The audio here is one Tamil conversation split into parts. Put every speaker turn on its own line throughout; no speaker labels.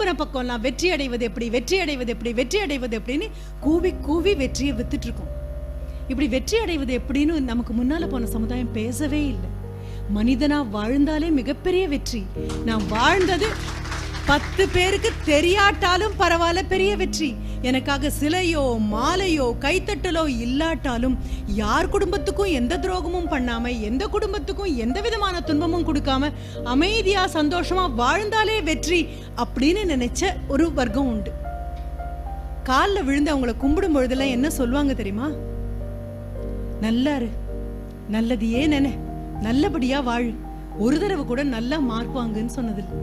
போன பக்கம்லாம் வெற்றி அடைவது எப்படி, வெற்றி அடைவது எப்படி, வெற்றி அடைவது எப்படின்னு கூவி கூவி வெற்றியை வித்துட்டு இருக்கோம். இப்படி வெற்றி அடைவது எப்படின்னு நமக்கு முன்னால போன சமுதாயம் பேசவே இல்லை. மனிதனா வாழ்ந்தாலே மிகப்பெரிய வெற்றி. நான் வாழ்ந்தது 10 பேருக்கு தெரியாட்டாலும் பரவாயில்ல, பெரிய வெற்றி. எனக்காக சிலையோ மாலையோ கைத்தட்டலோ இல்லாட்டாலும் யார் குடும்பத்துக்கும் எந்த துரோகமும் பண்ணாம, எந்த குடும்பத்துக்கும் எந்த விதமான துன்பமும் கொடுக்காம அமைதியா சந்தோஷமா வாழ்ந்தாலே வெற்றி அப்படின்னு நினைச்ச ஒரு வர்க்கம் உண்டு. காலில் விழுந்து அவங்கள கும்பிடும் பொழுதெல்லாம் என்ன சொல்லுவாங்க தெரியுமா? நல்லாரு, நல்லதையே நினை, நல்லபடியா வாழு, ஒரு தடவை கூட நல்லா மார்க் வாங்குன்னு சொன்னதில்லை.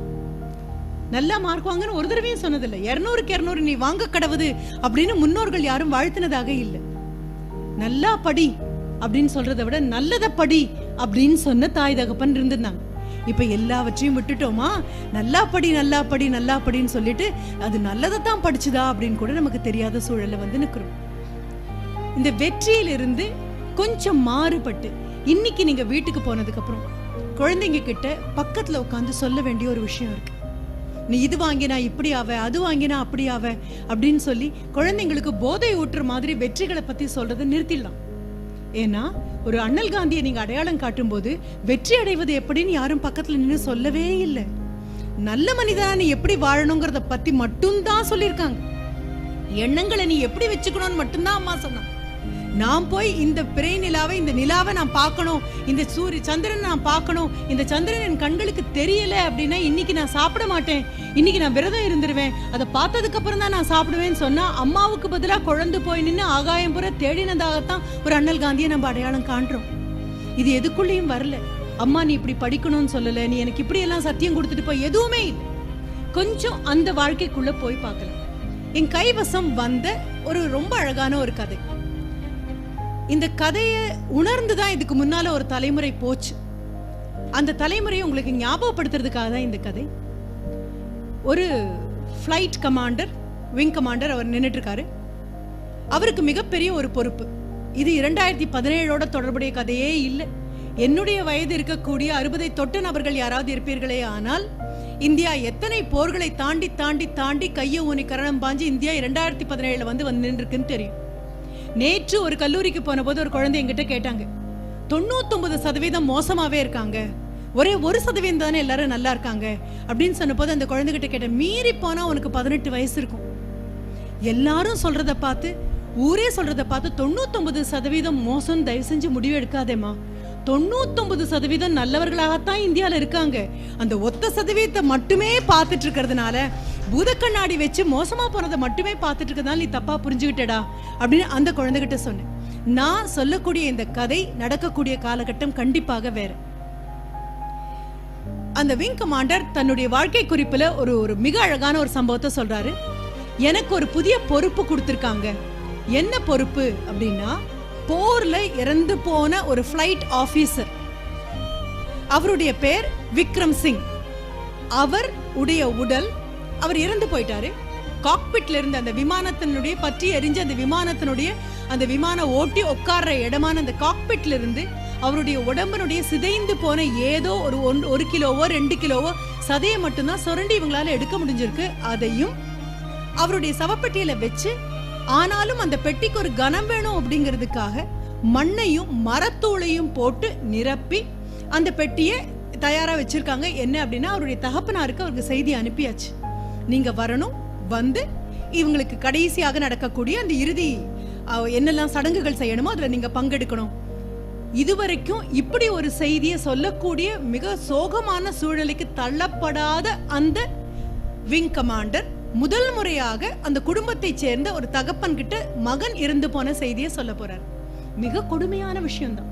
நல்லா மார்க் வாங்கன்னு ஒரு தடவையும் சொன்னதில்லை. 200க்கு 200 நீ வாங்க கடவுது அப்படின்னு முன்னோர்கள் யாரும் வாழ்த்தினதாக இல்லை. நல்லா படி அப்படின்னு சொல்றதை விட நல்லத படி அப்படின்னு சொன்ன தாய் தகப்பன் இருந்திருந்தாங்க. இப்ப எல்லாவற்றையும் விட்டுட்டோமா, நல்லா படி நல்லா படி நல்லா படின்னு சொல்லிட்டு அது நல்லதைத்தான் படிச்சுதா அப்படின்னு கூட நமக்கு தெரியாத சூழல்ல வந்து நிற்கிறோம். இந்த வெற்றியிலிருந்து கொஞ்சம் மாறுபட்டு இன்னைக்கு நீங்க வீட்டுக்கு போனதுக்கு அப்புறம் குழந்தைங்க கிட்ட பக்கத்துல உட்காந்து சொல்ல வேண்டிய ஒரு விஷயம் இருக்கு. நீ இது வாங்கினா இப்படி ஆவ, அது வாங்கினா அப்படி ஆவ அப்படின்னு சொல்லி குழந்தைங்களுக்கு போதை ஊட்டுற மாதிரி வெற்றிகளை பத்தி சொல்றதை நிறுத்திடலாம். ஏன்னா ஒரு அண்ணல் காந்தியை நீங்க அடையாளம் காட்டும் போது வெற்றி அடைவது எப்படின்னு யாரும் பக்கத்துல நின்று சொல்லவே இல்லை. நல்ல மனிதனா நீ எப்படி வாழணுங்கிறத பத்தி மட்டும்தான் சொல்லியிருக்காங்க. எண்ணங்களை நீ எப்படி வச்சுக்கணும்னு மட்டும்தான் அம்மா சொன்னாங்க. நான் போய் இந்த பிறை நிலாவை, இந்த நிலாவை நான் பார்க்கணும், இந்த சந்திரன் நான் பார்க்கணும், இந்த சந்திரன் என் கண்களுக்கு தெரியல அப்படின்னா இன்னைக்கு நான் சாப்பிட மாட்டேன், இன்னைக்கு நான் விரதம் இருந்துருவேன், அதை பார்த்ததுக்கு அப்புறம் தான் நான் சாப்பிடுவேன்னு சொன்னா அம்மாவுக்கு பதிலாக குழந்து போய் நின்று ஆகாயம் புற தேடினதாகத்தான் ஒரு அண்ணல் காந்தியை நம்ம அடையாளம் காண்றோம். இது எதுக்குள்ளேயும் வரல. அம்மா நீ இப்படி படிக்கணும்னு சொல்லல, நீ எனக்கு இப்படி எல்லாம் சத்தியம் கொடுத்துட்டு போய் எதுவுமே இல்லை. கொஞ்சம் அந்த வாழ்க்கைக்குள்ள போய் பார்க்கலாம். என் கைவசம் வந்த ஒரு ரொம்ப அழகான ஒரு கதை. இந்த கதையை உணர்ந்துதான் இதுக்கு முன்னால ஒரு தலைமுறை போச்சு. அந்த தலைமுறையை உங்களுக்கு ஞாபகப்படுத்துறதுக்காக தான் இந்த கதை. ஒரு ஃப்ளைட் கமாண்டர், விங் கமாண்டர், அவர் நின்றுட்டு இருக்காரு. அவருக்கு மிகப்பெரிய ஒரு பொறுப்பு. இது 2017ஓட தொடர்புடைய கதையே இல்லை. என்னுடைய வயது இருக்கக்கூடிய 60 தொட்ட நபர்கள் யாராவது இருப்பீர்களே ஆனால் இந்தியா எத்தனை போர்களை தாண்டி தாண்டி தாண்டி கையை ஊனி கரணம் பாஞ்சு இந்தியா 2017 வந்து நின்றுருக்குன்னு தெரியும். நேற்று ஒரு கல்லூரிக்கு போன போது ஒரு குழந்தை என்கிட்ட கேட்டாங்க, 99% மோசமாவே இருக்காங்க, ஒரே 1% தானே எல்லாரும் நல்லா இருக்காங்க அப்படின்னு சொன்ன போது அந்த குழந்தைகிட்ட கேட்டேன், மீறி போனா உனக்கு 18 வயசு இருக்கும். எல்லாரும் சொல்றத பார்த்து, ஊரே சொல்றத பார்த்து 99% மோசம் தயவு செஞ்சு முடிவு எடுக்காதேமா. 99% நல்லவர்களாகத்தான் இந்தியாவில் இருக்காங்க. அந்த 1% மட்டுமே பார்த்துட்டு இருக்கிறதுனால, பூதக்கண்ணாடி வச்சு மோசமா போனதை மட்டுமே பார்த்துட்டு இருக்கிறதுனால நீ தப்பா புரிஞ்சுக்கிட்டடா அப்படின்னு அந்த குழந்தைகிட்ட சொன்னேன். நான் சொல்லக்கூடிய இந்த கதை நடக்கக்கூடிய காலகட்டம் கண்டிப்பாக வேற. அந்த விங் கமாண்டர் தன்னுடைய வாழ்க்கை குறிப்புல ஒரு மிக அழகான ஒரு சம்பவத்தை சொல்றாரு. எனக்கு ஒரு புதிய பொறுப்பு கொடுத்திருக்காங்க. என்ன பொறுப்பு அப்படின்னா, போர்ல இறந்து போன ஒரு ஃப்ளைட் ஆபீசர், அவருடைய பேர் விக்ரம் சிங். அவர் உடைய உடல், அவர் இறந்து போயிட்டாரு. காக்பிட்ல இருந்து அந்த விமானத்தினுடைய பற்றி எரிஞ்ச அந்த விமானத்தினுடைய அந்த விமானம் ஓட்டி உட்கார்ற இடமான அந்த காக்பிட்ல இருந்து அவருடைய உடம்பனுடைய சிதைந்து போன ஏதோ ஒரு கிலோவோ 2 கிலோவோ சதையை மட்டும்தான் சுரண்டி இவங்களால எடுக்க முடிஞ்சிருக்கு. அதையும் அவருடைய சவப்பெட்டியில வச்சு, ஆனாலும் அந்த பெட்டிக்கு ஒரு கனம் வேணும் அப்படிங்கிறதுக்காக மண்ணையும் மரத்தூளையும் போட்டு நிரப்பி அந்த பெட்டியை தயாரா வச்சிருக்காங்க. என்ன அப்படின்னா, அவருடைய தகப்பனாருக்கு அவருக்கு செய்தி அனுப்பியாச்சு, நீங்க வரணும், வந்து இவங்களுக்கு கடைசியாக நடக்கக்கூடிய அந்த இறுதி என்னெல்லாம் சடங்குகள் செய்யணுமோ அதுல நீங்க பங்கெடுக்கணும். இதுவரைக்கும் இப்படி ஒரு செய்தியை சொல்லக்கூடிய மிக சோகமான சூழலுக்கு தள்ளப்படாத அந்த விங் கமாண்டர் முதல் முறையாக அந்த குடும்பத்தை சேர்ந்த ஒரு தகப்பன் கிட்ட மகன் இறந்து போன செய்தியை சொல்ல போறாரு. மிக கொடுமையான விஷயம்தான்.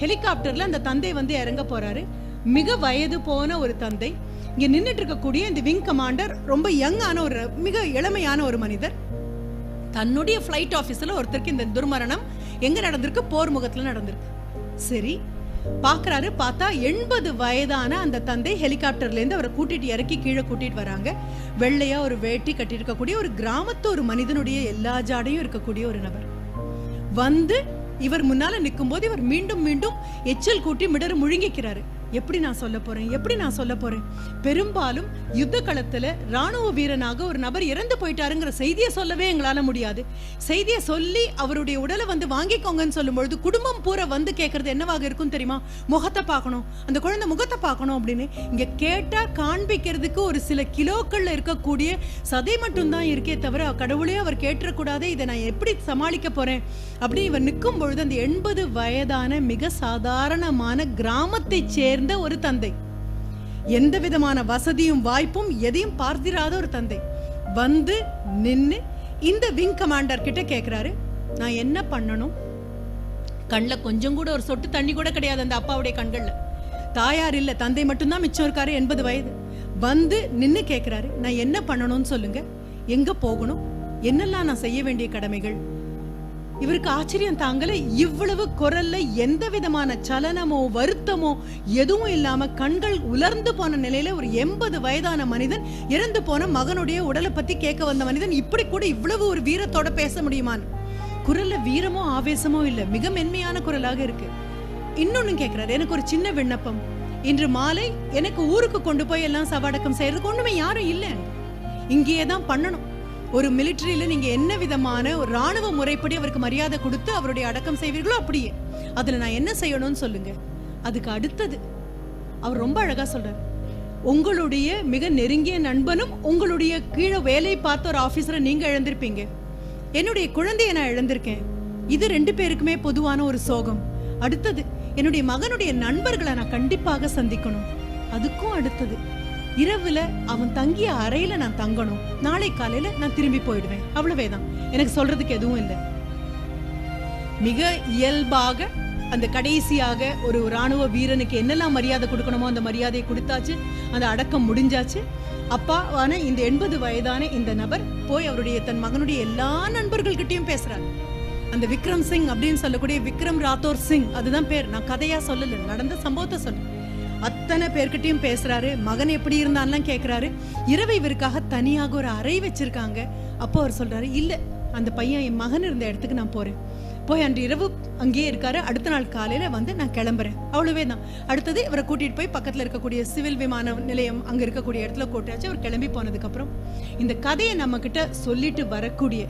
ஹெலிகாப்டர்ல அந்த தந்தை வந்து இறங்க போறாரு. மிக வயது போன ஒரு தந்தை. இங்க நின்றுட்டு இருக்கக்கூடிய இந்த விங் கமாண்டர் ரொம்ப யங்கான ஒரு மிக இளமையான ஒரு மனிதர். தன்னுடைய ஃப்ளைட் ஆபீஸ்ல ஒருத்தருக்கு இந்த துர்மரணம் எங்க நடந்திருக்கு? போர் முகத்துல நடந்திருக்கு. சரி, பாக்குறாரு. பார்த்தா 80 வயதான அந்த தந்தை ஹெலிகாப்டர்ல இருந்து அவரை கூட்டிட்டு இறக்கி கீழே கூட்டிட்டு வராங்க. வெள்ளையா ஒரு வேட்டி கட்டி இருக்கக்கூடிய ஒரு கிராமத்து ஒரு மனிதனுடைய எல்லா ஜாடையும் இருக்கக்கூடிய ஒரு நபர் வந்து இவர் முன்னால நிற்கும் போது இவர் மீண்டும் மீண்டும் எச்சல் கூட்டி மிடறு முழுங்கிக்கிறாரு. எப்படி நான் சொல்ல போறேன்? பெரும்பாலும் யுத்த களத்துல ராணுவ வீரனாக ஒரு நபர் இறந்து போயிட்டாருங்கிற செய்தியை சொல்லவே எங்களால முடியாது. செய்தியை சொல்லி அவருடைய உடலை வந்து வாங்கிக்கோங்கன்னு சொல்லும் பொழுது குடும்பம் பூரா வந்து கேட்கறது என்னவாக இருக்கும் தெரியுமா? முகத்தை பார்க்கணும், அந்த குழந்தை முகத்தை பார்க்கணும் அப்படின்னு. இங்க கேட்டா காண்பிக்கிறதுக்கு ஒரு சில கிலோக்கள்ல இருக்கக்கூடிய சதை மட்டும்தான் இருக்கே தவிர கடவுளே அவர் கேட்டக்கூடாது, இதை நான் எப்படி சமாளிக்க போறேன் அப்படி இவர் நிற்கும் பொழுது அந்த 80 வயதான மிக சாதாரணமான கிராமத்தை சேர்ந்த ஒரு தந்தை, எந்த விதமான வசதியும் வாய்ப்பும் எதையும் பார்த்திராத ஒரு தந்தை வந்து நின்னு இந்த விங் கமாண்டர் கிட்ட கேக்குறாரு, நான் என்ன பண்ணணும்? கண்ணுல கொஞ்சம் கூட ஒரு சொட்டு தண்ணி கூட கிடையாது அந்த அப்பாவுடைய கண்கள்ல. தாயார் இல்ல, தந்தை மட்டும்தான் மிச்சம் இருக்காரு, 80 வயது. வந்து நின்னு கேக்குறாரு, நான் என்ன பண்ணணும்னு சொல்லுங்க, எங்க போகணும், என்னெல்லாம் நான் செய்ய வேண்டிய கடமைகள். இவருக்கு ஆச்சரியம் தாங்கல. இவ்வளவு குரல்ல எந்த விதமான சலனமோ வருத்தமோ எதுவும் இல்லாம கண்கள் உலர்ந்து போன நிலையில ஒரு 80 வயதான மனிதன், இறந்து போன மகனுடைய உடலை பத்தி கேட்க வந்த மனிதன் இப்படி கூட இவ்வளவு ஒரு வீரத்தோட பேச முடியுமான்னு. குரல்ல வீரமோ ஆவேசமோ இல்ல, மிக மென்மையான குரலாக இருக்கு. இன்னொன்னு கேட்கிறாரு, எனக்கு ஒரு சின்ன விண்ணப்பம், இன்று மாலை எனக்கு ஊருக்கு கொண்டு போய் எல்லாம் சவடக்கம் செய்யறதுக்கு ஒண்ணுமே யாரும் இல்லை, இங்கேயே தான் பண்ணணும். ஒரு மிலிட்டரியில நீங்க என்ன விதமான ஒரு ராணுவ முறைப்படி அவருக்கு மரியாதை கொடுத்து அவருடைய அடக்கம் செய்வீர்களோ அப்படியே, அதுல நான் என்ன செய்யணும்னு சொல்லுங்க. அதுக்கு அடுத்தது அவர் ரொம்ப அழகா சொல்றாரு, உங்களுடைய மிக நெருங்கிய நண்பனும் உங்களுடைய கீழே வேலை பார்த்த ஒரு ஆபீசரை நீங்க இழந்திருப்பீங்க, என்னுடைய குழந்தைய நான் இழந்திருக்கேன், இது 2 பேருக்குமே பொதுவான ஒரு சோகம். அடுத்தது என்னுடைய மகனுடைய நண்பர்களை நான் கண்டிப்பாக சந்திக்கணும். அதுக்கும் அடுத்தது இரவுல அவன் தங்கிய அறையில நான் தங்கணும், நாளை காலையில நான் திரும்பி போயிடுவேன், அவ்வளவேதான், எனக்கு சொல்றதுக்கு எதுவும் இல்லை. மிக இயல்பாக அந்த கடைசியாக ஒரு ராணுவ வீரனுக்கு என்னெல்லாம் மரியாதை கொடுக்கணுமோ அந்த மரியாதையை கொடுத்தாச்சு, அந்த அடக்கம் முடிஞ்சாச்சு. அப்பாவான இந்த 80 வயதான இந்த நபர் போய் அவருடைய தன் மகனுடைய எல்லா நண்பர்கள்கிட்டையும் பேசுறாரு. அந்த விக்ரம் சிங் அப்படின்னு சொல்லக்கூடிய விக்ரம் ராத்தோர் சிங், அதுதான் பேர், நான் கதையா சொல்லல, நடந்த சம்பவத்தை சொல்ல. அத்தனை பேர்கிட்டையும் பேசுறாரு, மகன் எப்படி இருந்தான்லாம் கேட்கிறாரு. இரவு இவருக்காக தனியாக ஒரு அறை வச்சிருக்காங்க. அப்போ அவர் சொல்றாரு, இல்ல அந்த பையன் என் மகன் இருந்த இடத்துக்கு நான் போறேன், போய் அன்று இரவு அங்கேயே இருக்காரு, அடுத்த நாள் காலையில வந்து நான் கிளம்புறேன், அவ்வளவே தான். அடுத்தது இவரை கூட்டிட்டு போய் பக்கத்துல இருக்கக்கூடிய சிவில் விமான நிலையம் அங்க இருக்கக்கூடிய இடத்துல கூட்டாச்சு. அவர் கிளம்பி போனதுக்கு அப்புறம் இந்த கதையை நம்ம கிட்ட சொல்லிட்டு வரக்கூடிய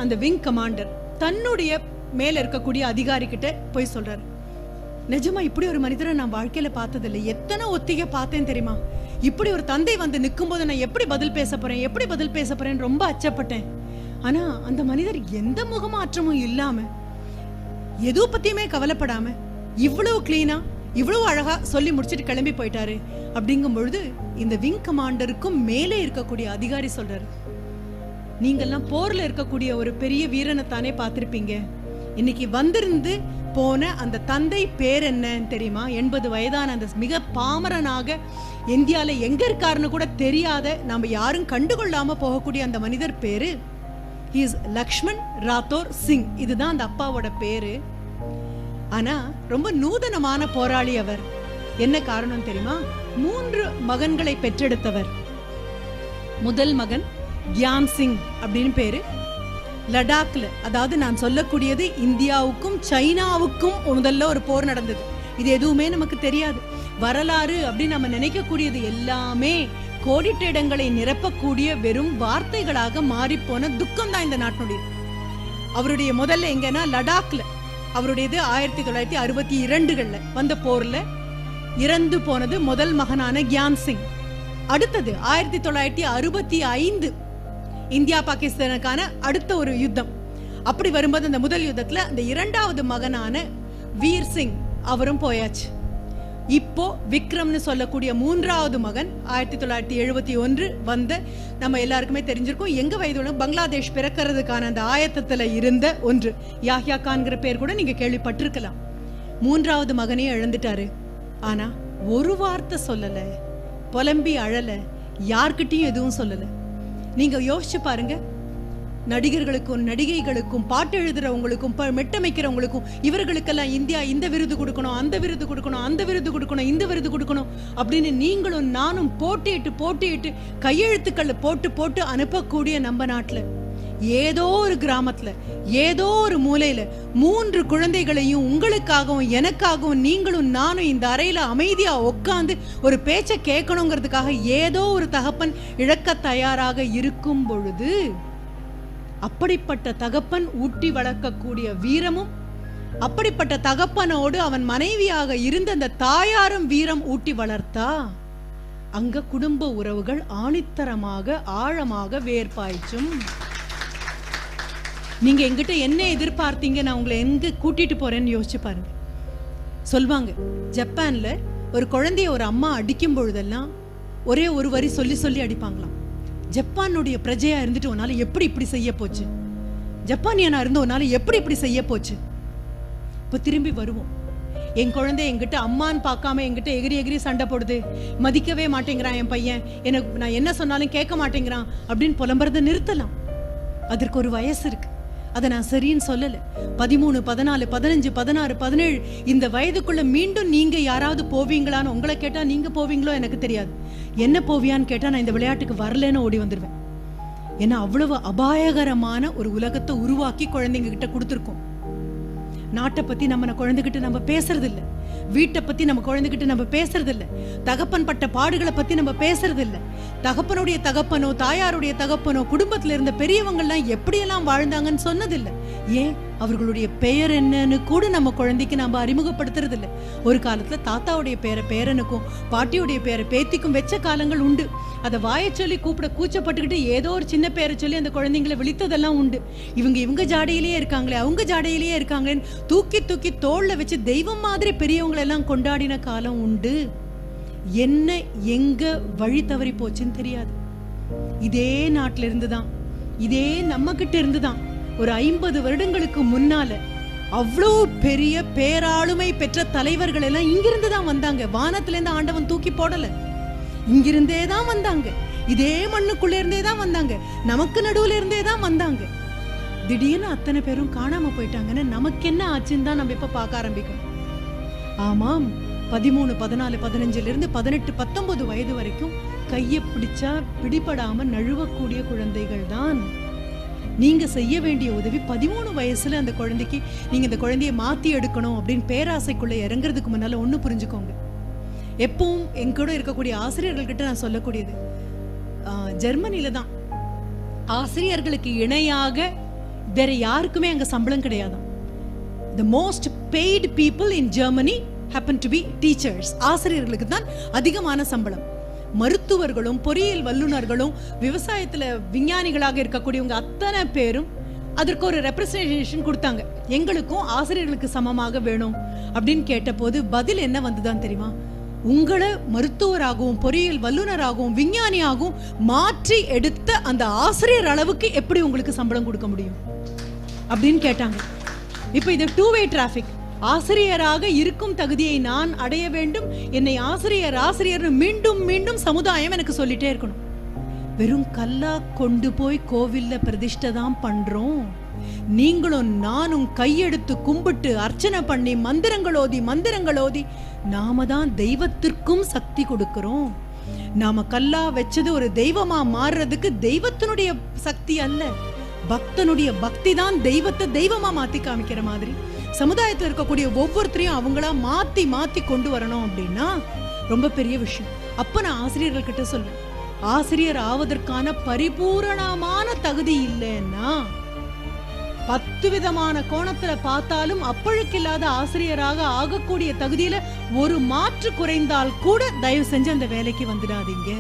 அந்த விங் கமாண்டர் தன்னுடைய மேல இருக்கக்கூடிய அதிகாரி கிட்ட போய் சொல்றாரு, நிஜமா இப்படி ஒரு மனிதரை நான் வாழ்க்கையில பார்த்ததில்லை, எத்தனை ஒத்திகை பார்த்தேன் தெரியுமா, இப்படி ஒரு தந்தை வந்து நிற்கும் போது நான் எப்படி பதில் பேச போறேன் ரொம்ப அச்சப்பட்டேன். ஆனா அந்த மனிதர் எந்த முகமாற்றமும் இல்லாம, எது பத்தியுமே கவலைப்படாம, இவ்வளவு கிளீனா இவ்வளவு அழகா சொல்லி முடிச்சுட்டு கிளம்பி போயிட்டாரு. அப்படிங்கும் பொழுது இந்த விங் கமாண்டருக்கும் மேலே இருக்கக்கூடிய அதிகாரி சொல்றாரு, நீங்கெல்லாம் போர்ல இருக்கக்கூடிய ஒரு பெரிய வீரனை தானே பார்த்திருப்பீங்க, இன்னைக்கு வந்திருந்து போன அந்த தந்தை பேர் என்னன்னு தெரியுமா? 80 வயதான அந்த மிக பாமரனாக இந்தியால எங்க இருக்காருன்னு கூட தெரியாத, நாம யாரும் கண்டுகொள்ளாம போகக்கூடிய அந்த மனிதர் பேரு லக்ஷ்மண் ராத்தோர் சிங். இதுதான் அந்த அப்பாவோட பேரு. ஆனா ரொம்ப நூதனமான போராளி அவர். என்ன காரணம் தெரியுமா? 3 மகன்களை பெற்றெடுத்தவர். முதல் மகன் கியான் சிங் அப்படின்னு பேரு. லடாக்ல, அதாவது நான் சொல்லக்கூடியது இந்தியாவுக்கும் சைனாவுக்கும் முதல்ல ஒரு போர் நடந்தது. இது எதுவுமே நமக்கு தெரியாது. வரலாறு அப்படின்னு நம்ம நினைக்கக்கூடியது எல்லாமே கோடிட்ட இடங்களை நிரப்பக்கூடிய வெறும் வார்த்தைகளாக மாறிப்போன துக்கம் தான் இந்த நாட்டினுடைய. அவருடைய முதல்ல எங்கன்னா லடாக்ல, அவருடையது 1962 வந்த போர்ல இறந்து போனது முதல் மகனான கியான் சிங். அடுத்தது 1965 இந்தியா பாகிஸ்தானுக்கான அடுத்த ஒரு யுத்தம். அப்படி வரும்போது அந்த முதல் யுத்தத்துல அந்த 2வது மகனான வீர் சிங் அவரும் போயாச்சு. இப்போ விக்ரம்னு சொல்லக்கூடிய 3வது மகன் 1971 வந்த, நம்ம எல்லாருக்குமே தெரிஞ்சிருக்கும், எங்க வயதுள்ள பங்களாதேஷ் பிறக்கிறதுக்கான அந்த ஆயத்தத்துல இருந்த ஒன்று, யாஹ்யா கான்கிற பேர் கூட நீங்க கேள்விப்பட்டிருக்கலாம். 3வது மகனையும் இழந்துட்டாரு. ஆனா ஒரு வார்த்தை சொல்லல, புலம்பி அழல, யார்கிட்டையும் எதுவும் சொல்லல. நீங்க யோசிச்சு பாருங்க, நடிகர்களுக்கும் நடிகைகளுக்கும் பாட்டு எழுதுறவங்களுக்கும் மெட்டமைக்கிறவங்களுக்கும் இவர்களுக்கெல்லாம் இந்தியா இந்த விருது கொடுக்கணும், அந்த விருது கொடுக்கணும், அந்த விருது கொடுக்கணும், இந்த விருது கொடுக்கணும் அப்படின்னு நீங்களும் நானும் போட்டியிட்டு கையெழுத்துக்கள் போட்டு அனுப்பக்கூடிய நம்ம நாட்டுல ஏதோ ஒரு கிராமத்துல ஏதோ ஒரு மூலையில 3 குழந்தைகளையும் உங்களுக்காகவும் எனக்காகவும் நீங்களும் நானும் இந்த அறையில அமைதியா உட்கார்ந்து ஒரு பேச்சை கேட்கணுங்கிறதுக்காக ஏதோ ஒரு தகப்பன் இழக்க தயாராக இருக்கும் பொழுது, அப்படிப்பட்ட தகப்பன் ஊட்டி வளர்க்கக்கூடிய வீரமும், அப்படிப்பட்ட தகப்பனோடு அவன் மனைவியாக இருந்த அந்த தாயாரும் வீரம் ஊட்டி வளர்த்தா அங்க குடும்ப உறவுகள் ஆணித்தரமாக ஆழமாக வேர்பாய்ச்சும். நீங்க எங்கிட்ட என்ன எதிர்பார்த்தீங்க, நான் உங்களை எங்க கூட்டிட்டு போறேன்னு யோசிச்சு பாருங்க. சொல்வாங்க, ஜப்பான்ல ஒரு குழந்தைய ஒரு அம்மா அடிக்கும் பொழுதெல்லாம் ஒரே ஒரு வரி சொல்லி சொல்லி அடிப்பாங்களாம். ஜப்பானுடைய பிரஜையா இருந்துட்டு உன்னால எப்படி இப்படி செய்ய போச்சு, ஜப்பானியனா இருந்து உன்னால எப்படி இப்படி செய்ய போச்சு. இப்ப திரும்பி வருவோம். என் குழந்தை என்கிட்ட அம்மான்னு பார்க்காம என்கிட்ட எகிரி எகிரி சண்டை போடுது, மதிக்கவே மாட்டேங்கிறான் என் பையன், எனக்கு நான் என்ன சொன்னாலும் கேட்க மாட்டேங்கிறான் அப்படின்னு புலம்புறதை நிறுத்தலாம். அதற்கு ஒரு வயசு இருக்கு, அதை நான் சரின்னு சொல்லல. 13, 14, 15, 16, 17 இந்த வயதுக்குள்ள மீண்டும் நீங்க யாராவது போவீங்களான்னு உங்களை கேட்டா நீங்க போவீங்களோ எனக்கு தெரியாது. என்ன போவியான்னு கேட்டா நான் இந்த விளையாட்டுக்கு வரலன்னு ஓடி வந்துடுவேன். ஏன்னா அவ்வளவு அபாயகரமான ஒரு உலகத்தை உருவாக்கி குழந்தைங்க கிட்ட கொடுத்துருக்கோம். நாட்டை பத்தி நம்ம குழந்தைகிட்ட நம்ம பேசுறது இல்லை, வீட்டை பத்தி நம்ம குழந்தைகிட்ட நம்ம பேசுறது இல்லை, தகப்பன் பட்ட பாடுகளை பத்தி நம்ம பேசுறது இல்லை. தகப்பனுடைய தகப்பனோ தாயாருடைய தகப்பனோ குடும்பத்துல இருந்த பெரியவங்கள்லாம் எப்படியெல்லாம் வாழ்ந்தாங்கன்னு சொன்னதில்லை. ஏன், அவர்களுடைய பெயர் என்னன்னு கூட நம்ம குழந்தைக்கு நம்ம அறிமுகப்படுத்துறது இல்லை. ஒரு காலத்துல தாத்தாவுடைய பேரை பேரனுக்கும் பாட்டியுடைய பேரை பேத்திக்கும் வச்ச காலங்கள் உண்டு. அதை வாயை சொல்லி கூப்பிட கூச்சப்பட்டுக்கிட்டு ஏதோ ஒரு சின்ன பேரை சொல்லி அந்த குழந்தைங்களை விழித்ததெல்லாம் உண்டு. இவங்க ஜாடையிலேயே இருக்காங்களே, அவங்க ஜாடையிலேயே இருக்காங்களேன்னு தூக்கி தூக்கி தோல்ல வச்சு தெய்வம் மாதிரி பெரியவங்களெல்லாம் கொண்டாடின காலம் உண்டு. என்ன எங்க வழி தவறி போச்சுன்னு தெரியாது. இதே நாட்டில இருந்துதான், இதே நம்ம கிட்ட இருந்துதான் ஒரு 50 வருடங்களுக்கு முன்னால அவ்வளோ பெரிய பேராளுமை பெற்ற தலைவர்கள் எல்லாம் இங்கிருந்து தான் வந்தாங்க. வானத்துல இருந்து ஆண்டவன் தூக்கி போடல, இங்கிருந்தே தான் வந்தாங்க. இதே மண்ணுக்குள்ள இருந்தே தான் வந்தாங்க, நமக்கு நடுவுல இருந்தே தான் வந்தாங்க. திடீர்னு அத்தனை பேரும் காணாம போயிட்டாங்கன்னு நமக்கு என்ன ஆச்சுன்னு தான் நம்ம இப்ப பார்க்க ஆரம்பிக்கணும். ஆமாம், 13, 14, 15 18, 19 வயது வரைக்கும் கையை பிடிச்சா பிடிபடாம நழுவக்கூடிய குழந்தைகள் தான். நீங்க செய்ய வேண்டிய உதவி 13 வயசுல அந்த குழந்தைக்கு நீங்க இந்த குழந்தைய மாத்தி எடுக்கணும் அப்படின்னு பேராசைக்குள்ள இறங்குறதுக்கு முன்னால ஒண்ணு புரிஞ்சுக்கோங்க. எப்பவும் என் கூட இருக்கக்கூடிய ஆசிரியர்கள் கிட்ட நான் சொல்லக்கூடியது, ஜெர்மனில தான் ஆசிரியர்களுக்கு இணையாக வேற யாருக்குமே அங்க சம்பளம் கிடையாதான். The most paid people in Germany happen to be teachers. ஆசிரியர்களுக்கு தான் அதிகமான சம்பளம். மருத்துவர்களும் பொறியியல் வல்லுநர்களும் விவசாயத்துல விஞ்ஞானிகளாக இருக்கக்கூடியவங்க அத்தனை பேரும் அதற்கு ஒரு ரெப்ரசன்டேஷன் கொடுத்தாங்க. எங்களுக்கும் ஆசிரியர்களுக்கு சமமாக வேணும் அப்படின்னு கேட்ட போது பதில் என்ன வந்துதான் தெரியுமா? உங்களை மருத்துவராகவும் பொறியியல் வல்லுநராகவும் விஞ்ஞானியாகவும் மாற்றி எடுத்த அந்த ஆசிரியர் அளவுக்கு எப்படி உங்களுக்கு சம்பளம் கொடுக்க முடியும் அப்படின்னு கேட்டாங்க. இப்ப இது 2-way டிராபிக். ஆசிரியராக இருக்கும் தகுதியை நான் அடைய வேண்டும், என்னை ஆசிரியர் மீண்டும் மீண்டும் சமுதாயம் எனக்கு சொல்லிட்டே இருக்கணும். வெறும் கல்லா கொண்டு போய் கோவில்ல பிரதிஷ்டை தான் பண்றோம். நீங்களும் நானும் கையெடுத்து கும்பிட்டு அர்ச்சனை பண்ணி மந்திரங்கள் ஓதி நாம தான் தெய்வத்திற்கும் சக்தி கொடுக்கிறோம். நாம கல்லா வச்சது ஒரு தெய்வமா மாறுறதுக்கு தெய்வத்தினுடைய சக்தி அல்ல, பக்தனுடைய பக்தி தான் தெய்வத்தை தெய்வமா மாத்தி காமிக்கிற மாதிரி சமுதாயத்தில் இருக்கக்கூடிய ஒவ்வொருத்தரையும் அவங்களா மாத்தி மாத்தி கொண்டு வரணும் அப்படின்னா ரொம்ப பெரிய விஷயம். அப்ப நான் ஆசிரியர்கள் கிட்ட சொல்வேன், ஆசிரியர் ஆவதற்கான பரிபூரணமான தகுதி இல்லைன்னா 10 விதமான கோணத்துல பார்த்தாலும் அப்பழுக்கில்லாத ஆசிரியராக ஆகக்கூடிய தகுதியில ஒரு மாற்று குறைந்தால் கூட தயவு செஞ்சு அந்த வேலைக்கு வந்துடாதீங்க.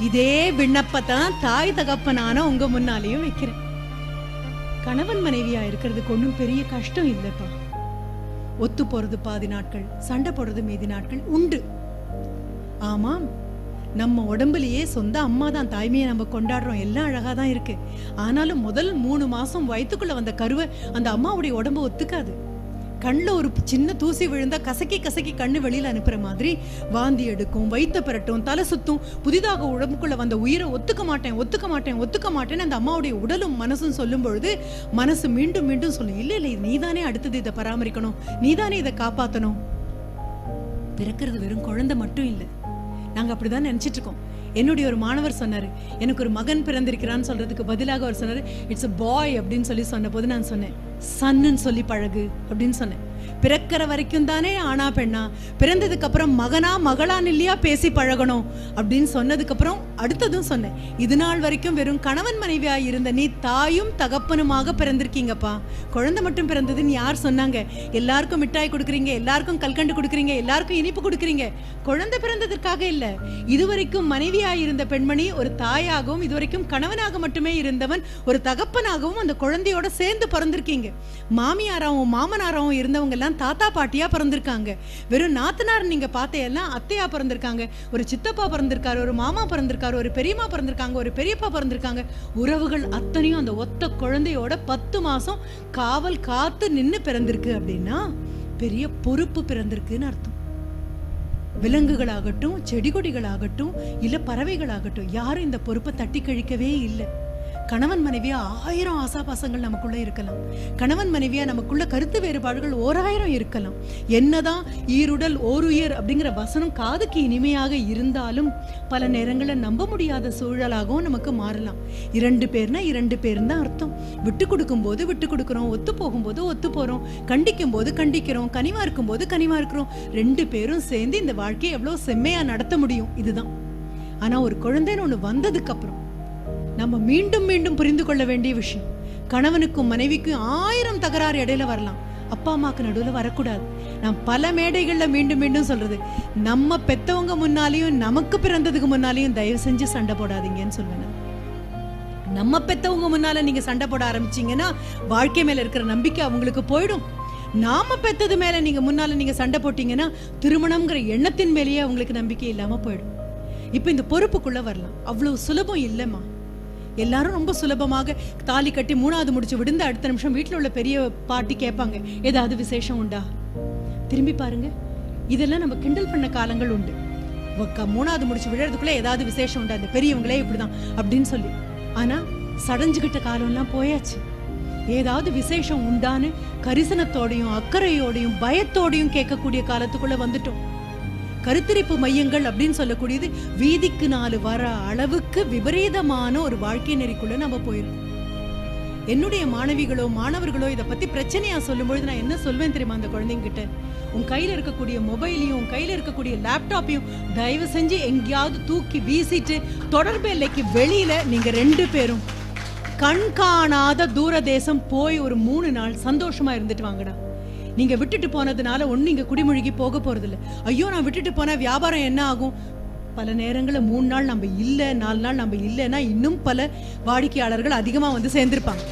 இதே விண்ணப்பத்தை தாய் தகப்பனான உங்க முன்னாலேயும் வைக்கிறேன். கணவன் மனைவியா இருக்கிறதுக்கு ஒன்றும் பெரிய கஷ்டம் இல்லப்பா. ஒத்து போறது பாதி நாட்கள், சண்டை போடுறது மீதி நாட்கள் உண்டு. ஆமாம், நம்ம உடம்புலயே சொந்த அம்மா தான், தாய்மையை நம்ம கொண்டாடுறோம், எல்லாம் அழகா தான் இருக்கு. ஆனாலும் முதல் 3 மாசம் வயிற்றுக்குள்ள வந்த கருவை அந்த அம்மாவுடைய உடம்பு ஒத்துக்காது. கண்ணில் ஒரு சின்ன தூசி விழுந்தா கசக்கி கண்ணு வெளியில அனுப்புற மாதிரி வாந்தி எடுக்கும், வயிற்ற பெறட்டும், தலை சுத்தும். புதிதாக உடம்புக்குள்ள வந்த உயிரை ஒத்துக்க மாட்டேன் அந்த அம்மாவுடைய உடலும் மனசும் சொல்லும் பொழுது மனசு மீண்டும் மீண்டும் சொல்லும், இல்ல நீதானே அடுத்தது இதை பராமரிக்கணும், நீதானே இதை காப்பாற்றணும். பிறக்கிறது வெறும் குழந்தை மட்டும் இல்லை. நாங்க அப்படிதான் நினைச்சிட்டு இருக்கோம். என்னுடைய ஒரு மாணவர் சொன்னாரு, எனக்கு ஒரு மகன் பிறந்திருக்கிறான்னு சொல்றதுக்கு பதிலாக அவர் சொன்னாரு, இட்ஸ் a பாய் அப்படின்னு சொன்ன போது நான் சொன்னேன், சன்னுன்னு சொல்லி பழகு அப்படின்னு சொன்னேன். பிறக்கிற வரைக்கும் தானே ஆனா பெண்ணா, பிறந்ததுக்கு அப்புறம் மகனா மகளான்னு இல்லையா பேசி பழகணும் அப்படின்னு சொன்னதுக்கு அப்புறம் அடுத்ததும் சொன்னேன், இது நாள் வரைக்கும் வெறும் கணவன் மனைவியா இருந்த நீ தாயும் தகப்பனுமாக பிறந்திருக்கீங்கப்பா. குழந்தை மட்டும் பிறந்ததுன்னு யார் சொன்னாங்க? எல்லாருக்கும் மிட்டாய் கொடுக்குறீங்க, எல்லாருக்கும் கல்கண்டு கொடுக்குறீங்க, எல்லாருக்கும் இனிப்பு கொடுக்குறீங்க. குழந்தை பிறந்ததற்காக இல்ல. இதுவரைக்கும் மனைவியா இருந்த பெண்மணி ஒரு தாயாகவும், இதுவரைக்கும் கணவனாக மட்டுமே இருந்தவன் ஒரு தகப்பனாகவும் அந்த குழந்தையோட சேர்ந்து பிறந்திருக்கீங்க. மாமியாராவும் மாமனாராவும் இருந்தவங்க எல்லாம் தாத்தா பாட்டியா பிறந்திருக்காங்க. வெறும் நாத்தனார் நீங்க பார்த்தேல்லாம் அத்தையா பிறந்திருக்காங்க. ஒரு சித்தப்பா பிறந்திருக்காரு, ஒரு மாமா பிறந்திருக்காரு, ஒரு பெரியம்மா பிறந்திருக்காங்க, ஒரு பெரியப்பா பிறந்திருக்காங்க. உறவுகள் அத்தனையும் அந்த ஒத்த குழந்தையோட 10 மாசம் காவல் காத்து நின்னு பிறந்திருக்கு அப்படின்னா பெரிய பொறுப்பு பிறந்திருக்குன்னு அர்த்தம். விலங்குகளாகட்டும், செடி கொடிகளாகட்டும், இல்ல பறவைகளாகட்டும், யாரும் இந்த பொறுப்பை தட்டி கழிக்கவே இல்லை. கணவன் மனைவியா 1000 ஆசாபாசங்கள் நமக்குள்ள இருக்கலாம். கணவன் மனைவியா நமக்குள்ள கருத்து வேறுபாடுகள் 1000 இருக்கலாம். என்னதான் ஈருடல் ஓருயிர் அப்படிங்கிற வசனம் காதுக்கு இனிமையாக இருந்தாலும் பல நேரங்களில் நம்ப முடியாத சூழலாகவும் நமக்கு மாறலாம். 2 பேர்னா 2 பேர் தான் அர்த்தம். விட்டு கொடுக்கும் போது விட்டு கொடுக்குறோம், ஒத்து போகும்போது ஒத்து போறோம், கண்டிக்கும் போது கண்டிக்கிறோம், கனிவா இருக்கும் போது கனிவா இருக்கிறோம். 2 பேரும் சேர்ந்து இந்த வாழ்க்கையை எவ்வளவு செம்மையா நடத்த முடியும். இதுதான். ஆனா ஒரு குழந்தைன்னு ஒண்ணு வந்ததுக்கு அப்புறம் நம்ம மீண்டும் மீண்டும் புரிந்து கொள்ள வேண்டிய விஷயம், கணவனுக்கும் மனைவிக்கும் 1000 தகராறு இடையில வரலாம், அப்பா அம்மாக்கு நடுவில் வரக்கூடாது. நான் பல மேடைகள்ல மீண்டும் மீண்டும் சொல்றது, நம்ம பெத்தவங்க முன்னாலேயும் நமக்கு பிறந்ததுக்கு முன்னாலேயும் தயவு செஞ்சு சண்டை போடாதீங்கன்னு சொல்லுவேன். நம்ம பெத்தவங்க முன்னால நீங்க சண்டை போட ஆரம்பிச்சீங்கன்னா வாழ்க்கை மேல இருக்கிற நம்பிக்கை அவங்களுக்கு போயிடும். நாம பெத்தது மேல நீங்க சண்டை போட்டீங்கன்னா திருமணம்ங்கிற எண்ணத்தின் மேலேயே அவங்களுக்கு நம்பிக்கை இல்லாம போயிடும். இப்ப இந்த பொறுப்புக்குள்ள வரலாம். அவ்வளவு சுலபம் இல்லைம்மா. எல்லாரும் ரொம்ப சுலபமாக தாலி கட்டி 3வது முடிச்சு விடுந்த அடுத்த நிமிஷம் வீட்டில் உள்ள பெரிய பாட்டி கேட்பாங்க, ஏதாவது விசேஷம் உண்டா? திரும்பி பாருங்க, இதெல்லாம் நம்ம கிண்டல் பண்ண காலங்கள் உண்டு. 3வது முடிச்சு விடுறதுக்குள்ள ஏதாவது விசேஷம் உண்டா, அந்த பெரியவங்களே இப்படிதான் அப்படின்னு சொல்லி. ஆனா சடைஞ்சுகிட்ட காலம்லாம் போயாச்சு. ஏதாவது விசேஷம் உண்டான்னு கரிசனத்தோடையும் அக்கறையோடையும் பயத்தோடையும் கேட்கக்கூடிய காலத்துக்குள்ள வந்துட்டோம். கருத்தரிப்பு மையங்கள் அப்படின்னு சொல்லக்கூடியது வீதிக்கு 4 வர அளவுக்கு விபரீதமான ஒரு வாழ்க்கை நெறிக்குள்ள நம்ம போயிருக்கோம். என்னுடைய மாணவிகளோ மாணவர்களோ இதை பத்தி பிரச்சனையா சொல்லும்பொழுது நான் என்ன சொல்வேன் தெரியுமா? அந்த குழந்தைங்க கிட்ட, உன் கையில இருக்கக்கூடிய மொபைலையும் உன் கையில இருக்கக்கூடிய லேப்டாப்பையும் தயவு செஞ்சு எங்கேயாவது தூக்கி வீசிட்டு தொடர்பு எல்லைக்கு வெளியில நீங்க 2 பேரும் கண் காணாத தூர தேசம் போய் ஒரு 3 நாள் சந்தோஷமா இருந்துட்டு வாங்கடா. நீங்க விட்டுட்டு போனதுனால ஒண்ணு இங்க குடிமொழிக்கு போக போறது இல்ல. ஐயோ நான் விட்டுட்டு போனா வியாபாரம் என்ன ஆகும்? பல நேரங்களில் 3 நாள் நம்ம இல்லை, 4 நாள் நம்ம இல்லைன்னா இன்னும் பல வாடிக்கையாளர்கள் அதிகமா வந்து சேர்ந்திருப்பாங்க.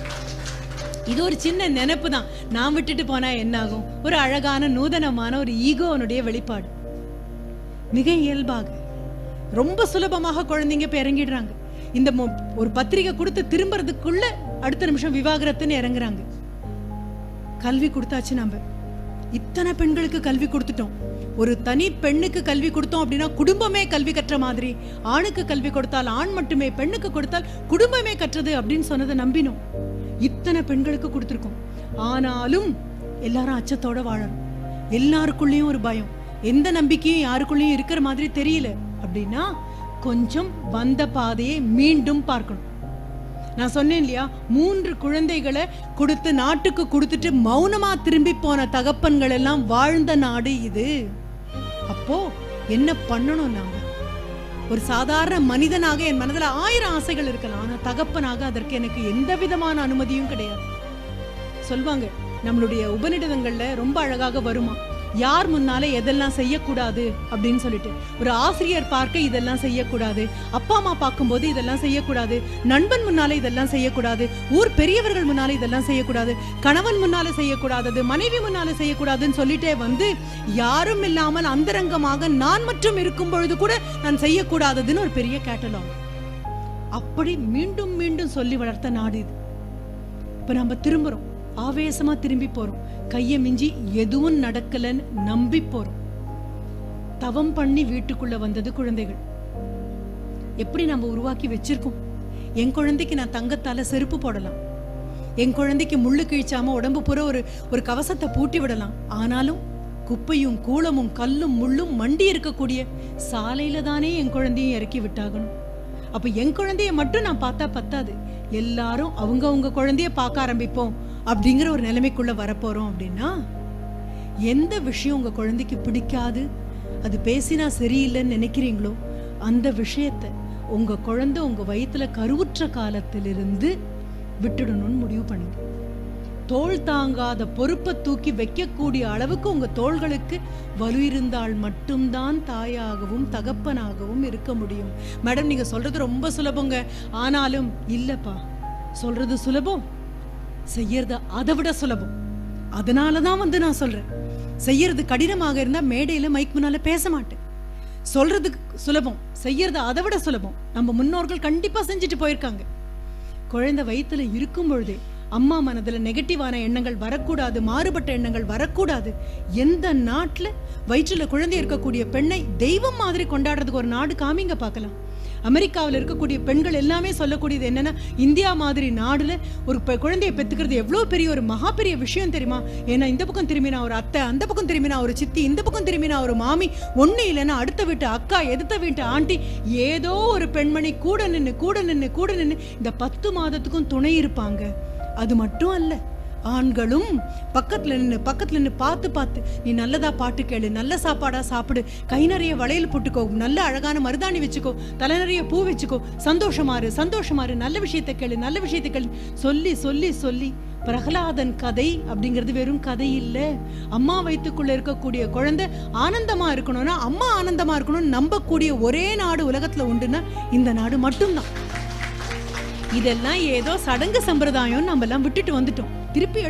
இது ஒரு சின்ன நினைப்பு தான். நான் விட்டுட்டு போனா என்ன ஆகும்? ஒரு அழகான நூதனமான ஒரு ஈகோனுடைய வெளிப்பாடு. மிக இயல்பாக ரொம்ப சுலபமாக குழந்தைங்க இறங்கிடுறாங்க. இந்த ஒரு பத்திரிகை கொடுத்து திரும்புறதுக்குள்ள அடுத்த நிமிஷம் விவாகரத்துன்னு இறங்குறாங்க. கல்வி கொடுத்தாச்சு. நம்ம இத்தனை பெண்களுக்கு கல்வி கொடுத்துட்டோம். ஒரு தனி பெண்ணுக்கு கல்வி கொடுத்தோம் அப்படின்னா குடும்பமே கல்வி கற்ற மாதிரி, ஆணுக்கு கல்வி கொடுத்தால் ஆண் மட்டுமே, பெண்ணுக்கு கொடுத்தால் குடும்பமே கற்றது அப்படின்னு சொன்னதை நம்பினோம். இத்தனை பெண்களுக்கு கொடுத்துருக்கோம். ஆனாலும் எல்லாரும் அச்சத்தோட வாழணும். எல்லாருக்குள்ளேயும் ஒரு பயம், எந்த நம்பிக்கையும் யாருக்குள்ளேயும் இருக்கிற மாதிரி தெரியல அப்படின்னா கொஞ்சம் வந்த பாதையை மீண்டும் பார்க்கணும். நான் சொன்னேன் இல்லையா, 3 குழந்தைகளை கொடுத்து நாட்டுக்கு கொடுத்துட்டு மௌனமா திரும்பி போன தகப்பன்கள் எல்லாம் வாழ்ந்த நாடு இது. அப்போ என்ன பண்ணணும்? நாங்க ஒரு சாதாரண மனிதனாக என் மனதில் 1000 ஆசைகள் இருக்கலாம். ஆனா தகப்பனாக அதற்கு எனக்கு எந்த விதமான அனுமதியும் கிடையாது. சொல்வாங்க நம்மளுடைய உபநிடதங்கள்ல ரொம்ப அழகாக வருமா, யார் முன்னால எதெல்லாம் செய்யக்கூடாது அப்படின்னு சொல்லிட்டு. ஒரு ஆசிரியர் பார்க்க இதெல்லாம் செய்யக்கூடாது, அப்பா அம்மா பார்க்கும்போது இதெல்லாம் செய்யக்கூடாது, நண்பன் முன்னால இதெல்லாம் செய்யக்கூடாது, ஊர் பெரியவர்கள் முன்னால இதெல்லாம் செய்யக்கூடாது, கணவன் முன்னால செய்யக்கூடாதது, மனைவி முன்னால செய்யக்கூடாதுன்னு சொல்லிட்டே வந்து யாரும் இல்லாமல் அந்தரங்கமாக நான் மட்டும் இருக்கும் பொழுது கூட நான் செய்யக்கூடாததுன்னு ஒரு பெரிய கேட்டலாக். அப்படி மீண்டும் மீண்டும் சொல்லி வளர்த்த நாடு இது. இப்ப நம்ம திரும்புறோம், ஆவேசமா திரும்பி போறோம், கையை மிஞ்சி எதுவும் நடக்கலன்னு நம்பி போறோம். தவம் பண்ணி வீட்டுக்குள்ள வந்தது குழந்தைகள். எப்படி நம்ம உருவாக்கி வச்சிருக்கோம்? என் குழந்தைக்கு நான் தங்கத்தால செருப்பு போடலாம், என் குழந்தைக்கு முள்ளு கிழிச்சாம உடம்பு பூரா ஒரு கவசத்தை பூட்டி விடலாம். ஆனாலும் குப்பையும் கூளமும் கல்லும் முள்ளும் மண்டி இருக்கக்கூடிய சாலையில தானே என் குழந்தையும் இறக்கி விட்டாகணும். அப்ப என் குழந்தைய மட்டும் நான் பார்த்தா பத்தாது, எல்லாரும் அவங்க குழந்தைய பார்க்க ஆரம்பிப்போம் அப்படிங்கிற ஒரு நிலைமைக்குள்ள வரப்போறோம். அப்படின்னா எந்த விஷயம் உங்க குழந்தைக்கு பிடிக்காது, அது பேசினா சரியில்லைன்னு நினைக்கிறீங்களோ அந்த விஷயத்த உங்க குழந்தை உங்க வயிற்றுல கருவுற்ற காலத்திலிருந்து விட்டுடணும்னு முடிவு பண்ணுங்க. தோள் தாங்காத பொறுப்பை தூக்கி வைக்கக்கூடிய அளவுக்கு உங்க தோள்களுக்கு வலு இருந்தால் மட்டும்தான் தாயாகவும் தகப்பனாகவும் இருக்க முடியும். மேடம், நீங்க சொல்றது ரொம்ப சுலபங்க. ஆனாலும் இல்லப்பா, சொல்றது சுலபம், செய்யறது அதை விட சுலபம். அதனாலதான் நான் சொல்றேன், செய்யறது கடினமாக இருந்தா மேடையில மைக் முன்னால பேச மாட்டேன். சொல்றது சுலபம், செய்யறது அதை விட சுலபம். நம்ம முன்னோர்கள் கண்டிப்பா செஞ்சுட்டு போயிருக்காங்க. குழந்தை வயிற்றுல இருக்கும் பொழுதே அம்மா மனதுல நெகட்டிவான எண்ணங்கள் வரக்கூடாது, மாறுபட்ட எண்ணங்கள் வரக்கூடாது. எந்த நாட்டுல வயிற்றுல குழந்தை இருக்கக்கூடிய பெண்ணை தெய்வம் மாதிரி கொண்டாடுறதுக்கு ஒரு நாடு காமிங்க பார்க்கலாம். அமெரிக்காவில் இருக்கக்கூடிய பெண்கள் எல்லாமே சொல்லக்கூடியது என்னன்னா, இந்தியா மாதிரி நாடுல ஒரு குழந்தையை பெத்துக்கிறது எவ்வளவு பெரிய ஒரு மகா பெரிய விஷயம் தெரியுமா? ஏன்னா இந்த பக்கம் திரும்பினா ஒரு அத்தை, அந்த பக்கம் திரும்பினா ஒரு சித்தி, இந்த பக்கம் திரும்பினா ஒரு மாமி, ஒண்ணு இல்லைன்னா அடுத்த வீட்டு அக்கா, எதிர்த்த வீட்டு ஆண்டி, ஏதோ ஒரு பெண்மணி கூட நின்று இந்த 10 மாதத்துக்கும் துணை இருப்பாங்க. அது மட்டும் அல்ல, ஆண்களும் பக்கத்துல நின்று பார்த்து நீ நல்லதா பாட்டு கேளு, நல்ல சாப்பாடா சாப்பிடு, கை நிறைய வளையல் போட்டுக்கோ, நல்ல அழகான மருதாணி வச்சுக்கோ, தலை நிறைய பூ வச்சுக்கோ, சந்தோஷமாரு, நல்ல விஷயத்தை கேளு சொல்லி சொல்லி சொல்லி பிரகலாதன் கதை அப்படிங்கிறது வெறும் கதை இல்ல. அம்மா வயிற்றுக்குள்ள இருக்கக்கூடிய குழந்தை ஆனந்தமா இருக்கணும்னா, அம்மா ஆனந்தமா இருக்கணும்னு நம்பக்கூடிய ஒரே நாடு உலகத்துல உண்டுன்னா இந்த நாடு மட்டும்தான். இதெல்லாம் ஏதோ சடங்கு சம்பிரதாயம் நம்ம எல்லாம் விட்டுட்டு வந்துட்டோம். திருப்பி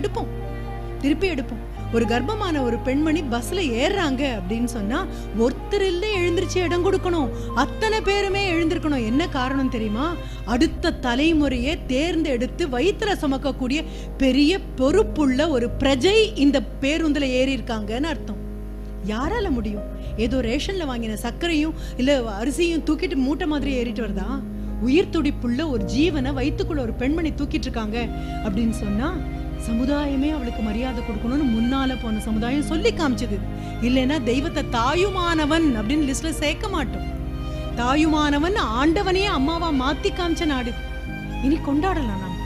எடுப்போம். ஒரு கர்ப்பமான ஒரு பெண்மணி பஸ்ல ஏறாங்க அப்படின்னு சொன்னா ஒருத்தர் இல்ல எழுந்திருச்சு இடம் கொடுக்கணும், அத்தனை பேருமே எழுந்திருக்கணும். என்ன காரணம் தெரியுமா? அடுத்த தலைமுறையை தேர்ந்தெடுத்து வயிற்றுல சுமக்கக்கூடிய பெரிய பொறுப்புள்ள ஒரு பிரஜை இந்த பேருந்துல ஏறி இருக்காங்கன்னு அர்த்தம். யாரால முடியும்? ஏதோ ரேஷன்ல வாங்கின சர்க்கரையும் இல்ல அரிசியும் தூக்கிட்டு மூட்டை மாதிரி ஏறிட்டு வருதா? உயிர் துடிப்புள்ள ஒரு ஜீவனை வயிற்றுக்குள்ள ஒரு பெண்மணி தூக்கிட்டு இருக்காங்க அப்படின்னு சொன்னா சமுதாயமே அவளுக்கு மரியாதை கொடுக்கணும்னு முன்னால போன சமுதாயம் சொல்லி காமிச்சது. இல்லைன்னா தெய்வத்தை தாயுமானவன் அப்படின்னு லிஸ்ட்ல சேர்க்க மாட்டோம். தாயுமானவன் ஆண்டவனையே அம்மாவா மாத்தி காமிச்ச நாடு. இனி கொண்டாடலாம், நாம்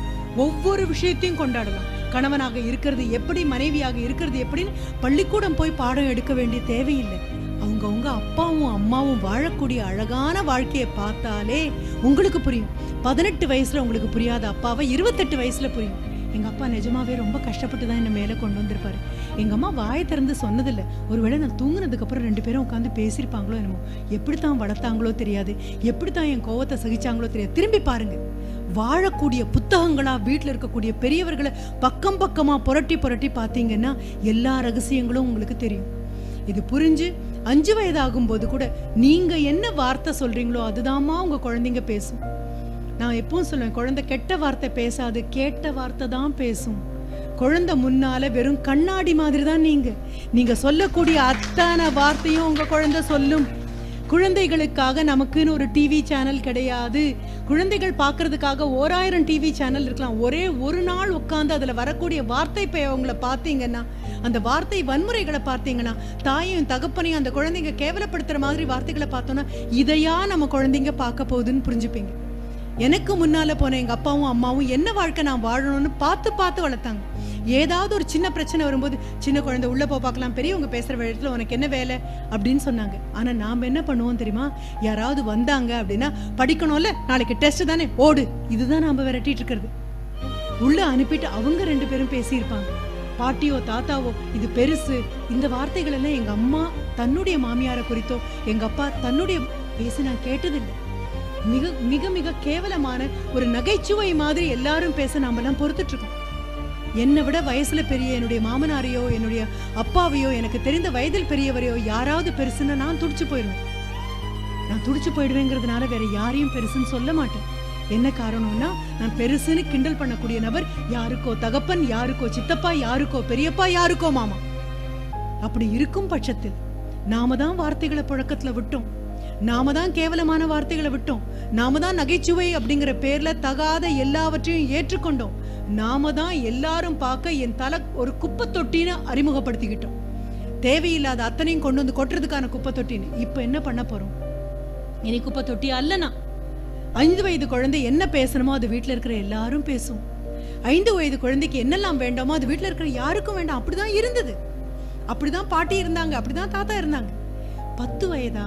ஒவ்வொரு விஷயத்தையும் கொண்டாடலாம். கணவனாக இருக்கிறது எப்படி, மனைவியாக இருக்கிறது எப்படின்னு பள்ளிக்கூடம் போய் பாடம் எடுக்க வேண்டிய தேவையில்லை. அவங்கவுங்க அப்பாவும் அம்மாவும் வாழக்கூடிய அழகான வாழ்க்கையை பார்த்தாலே உங்களுக்கு புரியும். 18 வயசுல உங்களுக்கு புரியாத அப்பாவை 28 வயசுல புரியும். எங்க அப்பா நிஜமாவே ரொம்ப கஷ்டப்பட்டு தான் என்ன மேல கொண்டு வந்திருப்பாரு. எங்க அம்மா வாயை திறந்து சொன்னதில்லை. ஒருவேளை நான் தூங்குனதுக்கு அப்புறம் 2 பேரும் உட்காந்து பேசியிருப்பாங்களோ என்னமோ. எப்படித்தான் வளர்த்தாங்களோ தெரியாது, எப்படித்தான் என் கோவத்தை சகிச்சாங்களோ தெரியாது. திரும்பி பாருங்க, வாழக்கூடிய புத்தகங்களா வீட்டுல இருக்கக்கூடிய பெரியவர்களை பக்கம் பக்கமா புரட்டி பார்த்தீங்கன்னா எல்லா ரகசியங்களும் உங்களுக்கு தெரியும். இது புரிஞ்சு 5 வயதாகும் போது கூட நீங்க என்ன வார்த்தை சொல்றீங்களோ அதுதாம்மா உங்க குழந்தைங்க பேசும். நான் எப்பவும் சொல்லுவேன், குழந்தை கெட்ட வார்த்தை பேசாது, கேட்ட வார்த்தை தான் பேசும். குழந்தை முன்னால வெறும் கண்ணாடி மாதிரி தான் நீங்க சொல்லக்கூடிய அத்தனை வார்த்தையும் உங்க குழந்தை சொல்லும். குழந்தைகளுக்காக நமக்குன்னு ஒரு டிவி சேனல் கிடையாது. குழந்தைகள் பார்க்கறதுக்காக 1000 டிவி சேனல் இருக்கலாம். ஒரே ஒரு நாள் உட்கார்ந்து அதுல வரக்கூடிய வார்த்தை அவங்கள பார்த்தீங்கன்னா, அந்த வார்த்தை வன்முறைகளை பார்த்தீங்கன்னா, தாயும் தகப்பனையும் அந்த குழந்தைங்க கேவலப்படுத்துற மாதிரி வார்த்தைகளை பார்த்தோன்னா இதையா நம்ம குழந்தைங்க பார்க்க போகுதுன்னு புரிஞ்சுப்பீங்க. எனக்கு முன்னால போன எங்க அப்பாவும் அம்மாவும் என்ன வாழ்க்கை நான் வாழணும்னு பார்த்து வளர்த்தாங்க. ஏதாவது ஒரு சின்ன பிரச்சனை வரும்போது, சின்ன குழந்தை உள்ள பார்க்கலாம், பெரியவங்க பேசுற இடத்துல உனக்கு என்ன வேலை அப்படின்னு சொன்னாங்க. ஆனா நாம என்ன பண்ணுவோம் தெரியுமா? யாராவது வந்தாங்க அப்படின்னா, படிக்கணும்ல, நாளைக்கு டெஸ்ட் தானே, ஓடு, இதுதான் நாம விரட்டிட்டு இருக்கிறது. உள்ள அனுப்பிட்டு அவங்க 2 பேரும் பேசியிருப்பாங்க. பாட்டியோ தாத்தாவோ இது பெருசு, இந்த வார்த்தைகள் எல்லாம் எங்க அம்மா தன்னுடைய மாமியாரை குறித்தோ எங்க அப்பா தன்னுடைய பேசி நான் கேட்டதில்லை. மிக மிக மிக கேவலமான ஒரு நகைச்சுவை மாதிரி எல்லாரும் பேச நாம எல்லாம் பொறுத்துட்டு இருக்கோம். என்னை விட வயசுல பெரிய என்னுடைய மாமனாரையோ என்னுடைய அப்பாவையோ எனக்கு தெரிந்த வயதில் பெரியவரையோ யாராவது பெருசுன்னா நான் துடிச்சு போயிடுவேங்கிறதுனால வேற யாரையும் பெருசுன்னு சொல்ல மாட்டேன். என்ன காரணம்னா, நான் பெருசுன்னு கிண்டல் பண்ணக்கூடிய நபர் யாருக்கோ தகப்பன், யாருக்கோ சித்தப்பா, யாருக்கோ பெரியப்பா, யாருக்கோ மாமா. அப்படி இருக்கும் பட்சத்தில் நாம தான் வார்த்தைகளை புழக்கத்துல விட்டோம், நாம தான் கேவலமான வார்த்தைகளை விட்டோம், நாம தான் நகைச்சுவை அப்படிங்கிற பேர்ல தகாத எல்லாவற்றையும் ஏற்றுக்கொண்டோம், நாம தான் எல்லாரும் பார்க்க என் தலை ஒரு குப்பை தொட்டின்னு அறிமுகப்படுத்திக்கிட்டோம். தேவையில்லாத அத்தனையும் கொண்டு வந்து கொட்டுறதுக்கான குப்பை தொட்டின்னு. இப்ப என்ன பண்ண போறோம்? இனி குப்பை தொட்டி அல்லனா 5 வயது குழந்தை என்ன பேசணுமோ அது வீட்டுல இருக்கிற எல்லாரும் பேசும். 5 வயது குழந்தைக்கு என்னெல்லாம் வேண்டாமோ அது வீட்டுல இருக்கிற யாருக்கும் வேண்டாம். அப்படிதான் இருந்தது, அப்படிதான் பாட்டி இருந்தாங்க, அப்படிதான் தாத்தா இருந்தாங்க. 10 வயதா?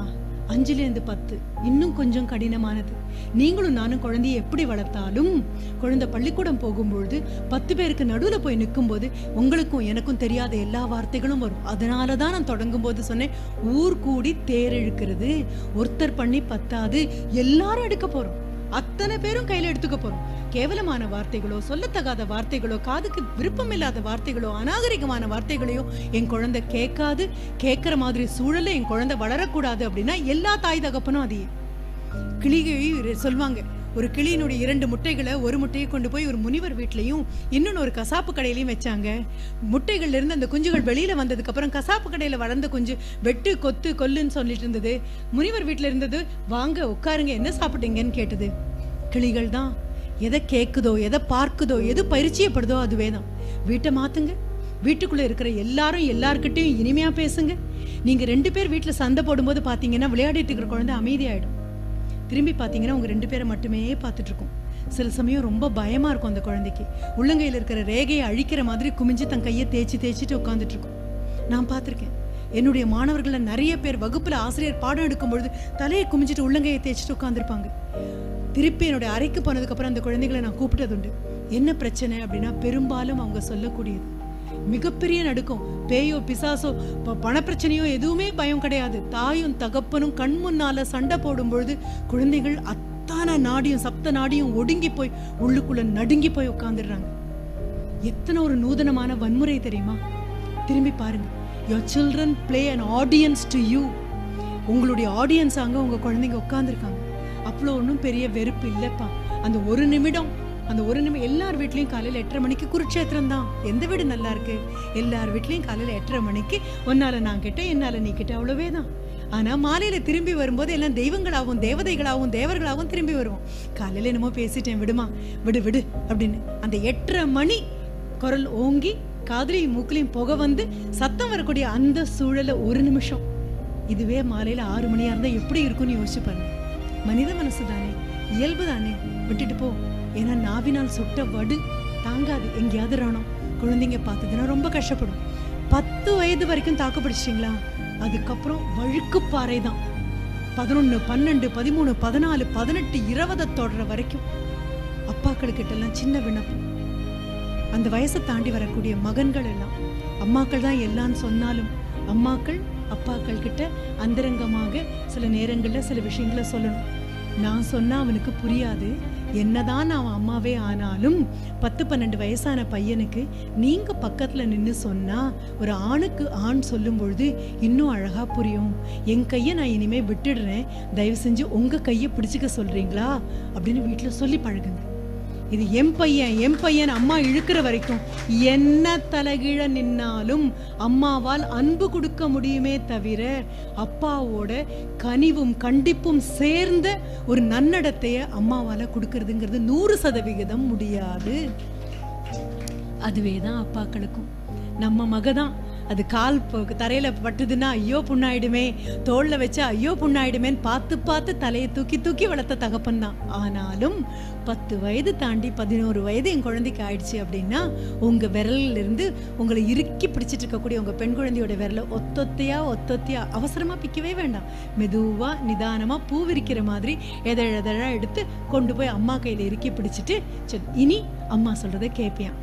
5லேருந்து 10 இன்னும் கொஞ்சம் கடினமானது. நீங்களும் நானும் குழந்தைய எப்படி வளர்த்தாலும் குழந்தை பள்ளிக்கூடம் போகும்பொழுது 10 பேருக்கு நடுவில் போய் நிற்கும் போது உங்களுக்கும் எனக்கும் தெரியாத எல்லா வார்த்தைகளும் வரும். அதனாலதான் நான் தொடங்கும் போது சொன்னேன், ஊர் கூடி தேர் இழுக்கிறது, ஒருத்தர் பண்ணி பத்தாது, எல்லாரும் எடுக்க போறோம், அத்தனை பேரும் கையில எடுத்துக்க போறோம். கேவலமான வார்த்தைகளோ, சொல்லத்தகாத வார்த்தைகளோ, காதுக்கு விருப்பம் இல்லாத வார்த்தைகளோ, அநாகரிகமான வார்த்தைகளையோ என் குழந்தை கேட்காது. கேட்கிற மாதிரி சூழல என் குழந்தை வளரக்கூடாது அப்படின்னா எல்லா தாய் தகப்பனும் அதையே கிளியை சொல்லுவாங்க. ஒரு கிளியினுடைய 2 முட்டைகளை, ஒரு முட்டையை கொண்டு போய் ஒரு முனிவர் வீட்லையும் இன்னொன்னு ஒரு கசாப்பு கடையிலையும் வச்சாங்க. முட்டைகள்ல இருந்து அந்த குஞ்சுகள் வெளியில வந்ததுக்கு அப்புறம் கசாப்பு கடையில வளர்ந்த குஞ்சு வெட்டு கொத்து கொல்லுன்னு சொல்லிட்டு இருந்தது. முனிவர் வீட்டுல இருந்தது, வாங்க உட்காருங்க, என்ன சாப்பிட்டீங்கன்னு கேட்டது. கிளிகள் தான் எதை கேட்குதோ, எதை பார்க்குதோ, எது பரிச்சயப்படுதோ அதுவே தான். வீட்டை மாத்துங்க, வீட்டுக்குள்ள இருக்கிற எல்லாரும் எல்லார்கிட்டையும் இனிமையா பேசுங்க. நீங்க 2 பேர் வீட்டுல சண்டை போடும்போது பாத்தீங்கன்னா விளையாடிட்டு இருக்கிற குழந்தை அமைதியாயிடும். திரும்பி பாத்தீங்கன்னா உங்க 2 பேரை மட்டுமே பார்த்துட்டு இருக்கும். சில சமயம் ரொம்ப பயமா இருக்கும் அந்த குழந்தைக்கு. உள்ளங்கையில் இருக்கிற ரேகையை அழிக்கிற மாதிரி குமிஞ்சு தன் கையை தேய்ச்சிட்டு உட்காந்துட்டு இருக்கும். நான் பார்த்திருக்கேன். என்னுடைய மாணவர்கள நிறைய பேர் வகுப்புல ஆசிரியர் பாடம் எடுக்கும் பொழுது தலையை குமிஞ்சிட்டு உள்ளங்கையை தேய்ச்சிட்டு உட்காந்துருப்பாங்க. திருப்பி என்னுடைய அறைக்கு போனதுக்கு அப்புறம் அந்த குழந்தைகளை நான் கூப்பிட்டதுண்டு. என்ன பிரச்சனை அப்படின்னா பெரும்பாலும் அவங்க சொல்லக்கூடியது மிகப்பெரிய நடுக்கம். பேயோ பிசாசோ பணப்பிரச்சனையோ எதுவுமே பயம் கிடையாது. தாயும் தகப்பனும் கண் முன்னால சண்டை போடும் பொழுது குழந்தைகள் அத்தான நாடியும் சப்த நாடியும் ஒடுங்கி போய் உள்ளுக்குள்ள நடுங்கி போய் உட்கார்ந்துடுறாங்க. எத்தனை ஒரு நூதனமான வன்முறை தெரியுமா? திரும்பி பாருங்க. Your children play an audience to you. உங்களுடைய ஆடியன்ஸ் அங்க உங்க குழந்தைங்க உட்கார்ந்துருக்காங்க. அவ்வளோ ஒன்றும் பெரிய வெறுப்பு இல்லைப்பா. அந்த ஒரு நிமிடம் எல்லார் வீட்லையும் காலையில் 8:30 மணிக்கு குருட்சேத்திரம் தான். எந்த வீடு நல்லா இருக்கு? எல்லார் வீட்லையும் காலையில் 8:30 மணிக்கு ஒன்னால நான் கேட்டேன், என்னால நீ கேட்ட, அவ்வளவே தான். ஆனா மாலையில திரும்பி வரும்போது எல்லாம் தெய்வங்களாகவும் தேவதைகளாகவும் தேவர்களாகவும் திரும்பி வருவோம். காலையில என்னமோ பேசிட்டேன், விடுமா, விடு விடு அப்படின்னு அந்த 8:30 மணி குரல் ஓங்கி காதுலையும் மூக்கிலையும் புகை வந்து சத்தம் வரக்கூடிய அந்த சூழல ஒரு நிமிஷம், இதுவே மாலையில 6 மணியா இருந்தா எப்படி இருக்கும்னு யோசிச்சு பாருங்க. மனித மனசு தானே, இயல்பு தானே, விட்டுட்டு போ. ஏன்னா நாவினால் சுட்ட வடு தாங்காது. எங்கேயாவது ரணம் குழந்தைங்க பார்த்ததுன்னா ரொம்ப கஷ்டப்படும். 10 வயது வரைக்கும் தாக்கு பிடிச்சிங்களா, அதுக்கப்புறம் வழுக்குப்பாறை தான். 11, 12, 13, 14, 18, 20 தொடர வரைக்கும் அப்பாக்களுக்கிட்ட எல்லாம் சின்ன விண்ணப்பம். அந்த வயசை தாண்டி வரக்கூடிய மகன்கள் எல்லாம் அம்மாக்கள் தான் எல்லான்னு சொன்னாலும் அம்மாக்கள் அப்பாக்கள் கிட்ட அந்தரங்கமாக சில நேரங்கள்ல சில விஷயங்களை சொல்லணும். நான் சொன்னா அவனுக்கு புரியாது. என்னதான் அவன் அம்மாவே ஆனாலும் 10-12 வயசான பையனுக்கு நீங்க பக்கத்துல நின்று சொன்னா ஒரு ஆணுக்கு ஆண் சொல்லும் பொழுது இன்னும் அழகா புரியும். என் கையை நான் இனிமே விட்டுடுறேன், தயவு செஞ்சு உங்க கையை பிடிச்சுக்க சொல்றீங்களா அப்படின்னு வீட்டுல சொல்லி பழகுங்க. இது என் பையன் அம்மா இழுக்கிற வரைக்கும் என்ன தலைகீழ நின்னாலும் அம்மாவால் அன்பு கொடுக்க முடியுமே தவிர அப்பாவோட கனிவும் கண்டிப்பும் சேர்ந்த ஒரு நன்னடத்தைய அம்மாவால கொடுக்கறதுங்கிறது 100% முடியாது. அதுவேதான் அப்பாக்களுக்கும். நம்ம மகதான் அது கால் தரையில பட்டுதுன்னா ஐயோ புண்ணாயிடுமே, தோல்ல வச்சா ஐயோ புண்ணாயிடுமேன்னு பார்த்து தலையை தூக்கி வளர்த்த தகப்பன் தான். ஆனாலும் 10 வயது தாண்டி 11 வயது என் குழந்தைக்கு ஆயிடுச்சு அப்படின்னா உங்க விரல்ல இருந்து உங்களை இறுக்கி பிடிச்சிட்டு இருக்கக்கூடிய உங்க பெண் குழந்தையோட விரல ஒத்தொத்தையா அவசரமா பிக்கவே வேண்டாம். மெதுவா நிதானமா பூ விரிக்கிற மாதிரி எதழா எடுத்து கொண்டு போய் அம்மா கையில இறுக்கி பிடிச்சிட்டு, சரி இனி அம்மா சொல்றதை கேட்பியான்,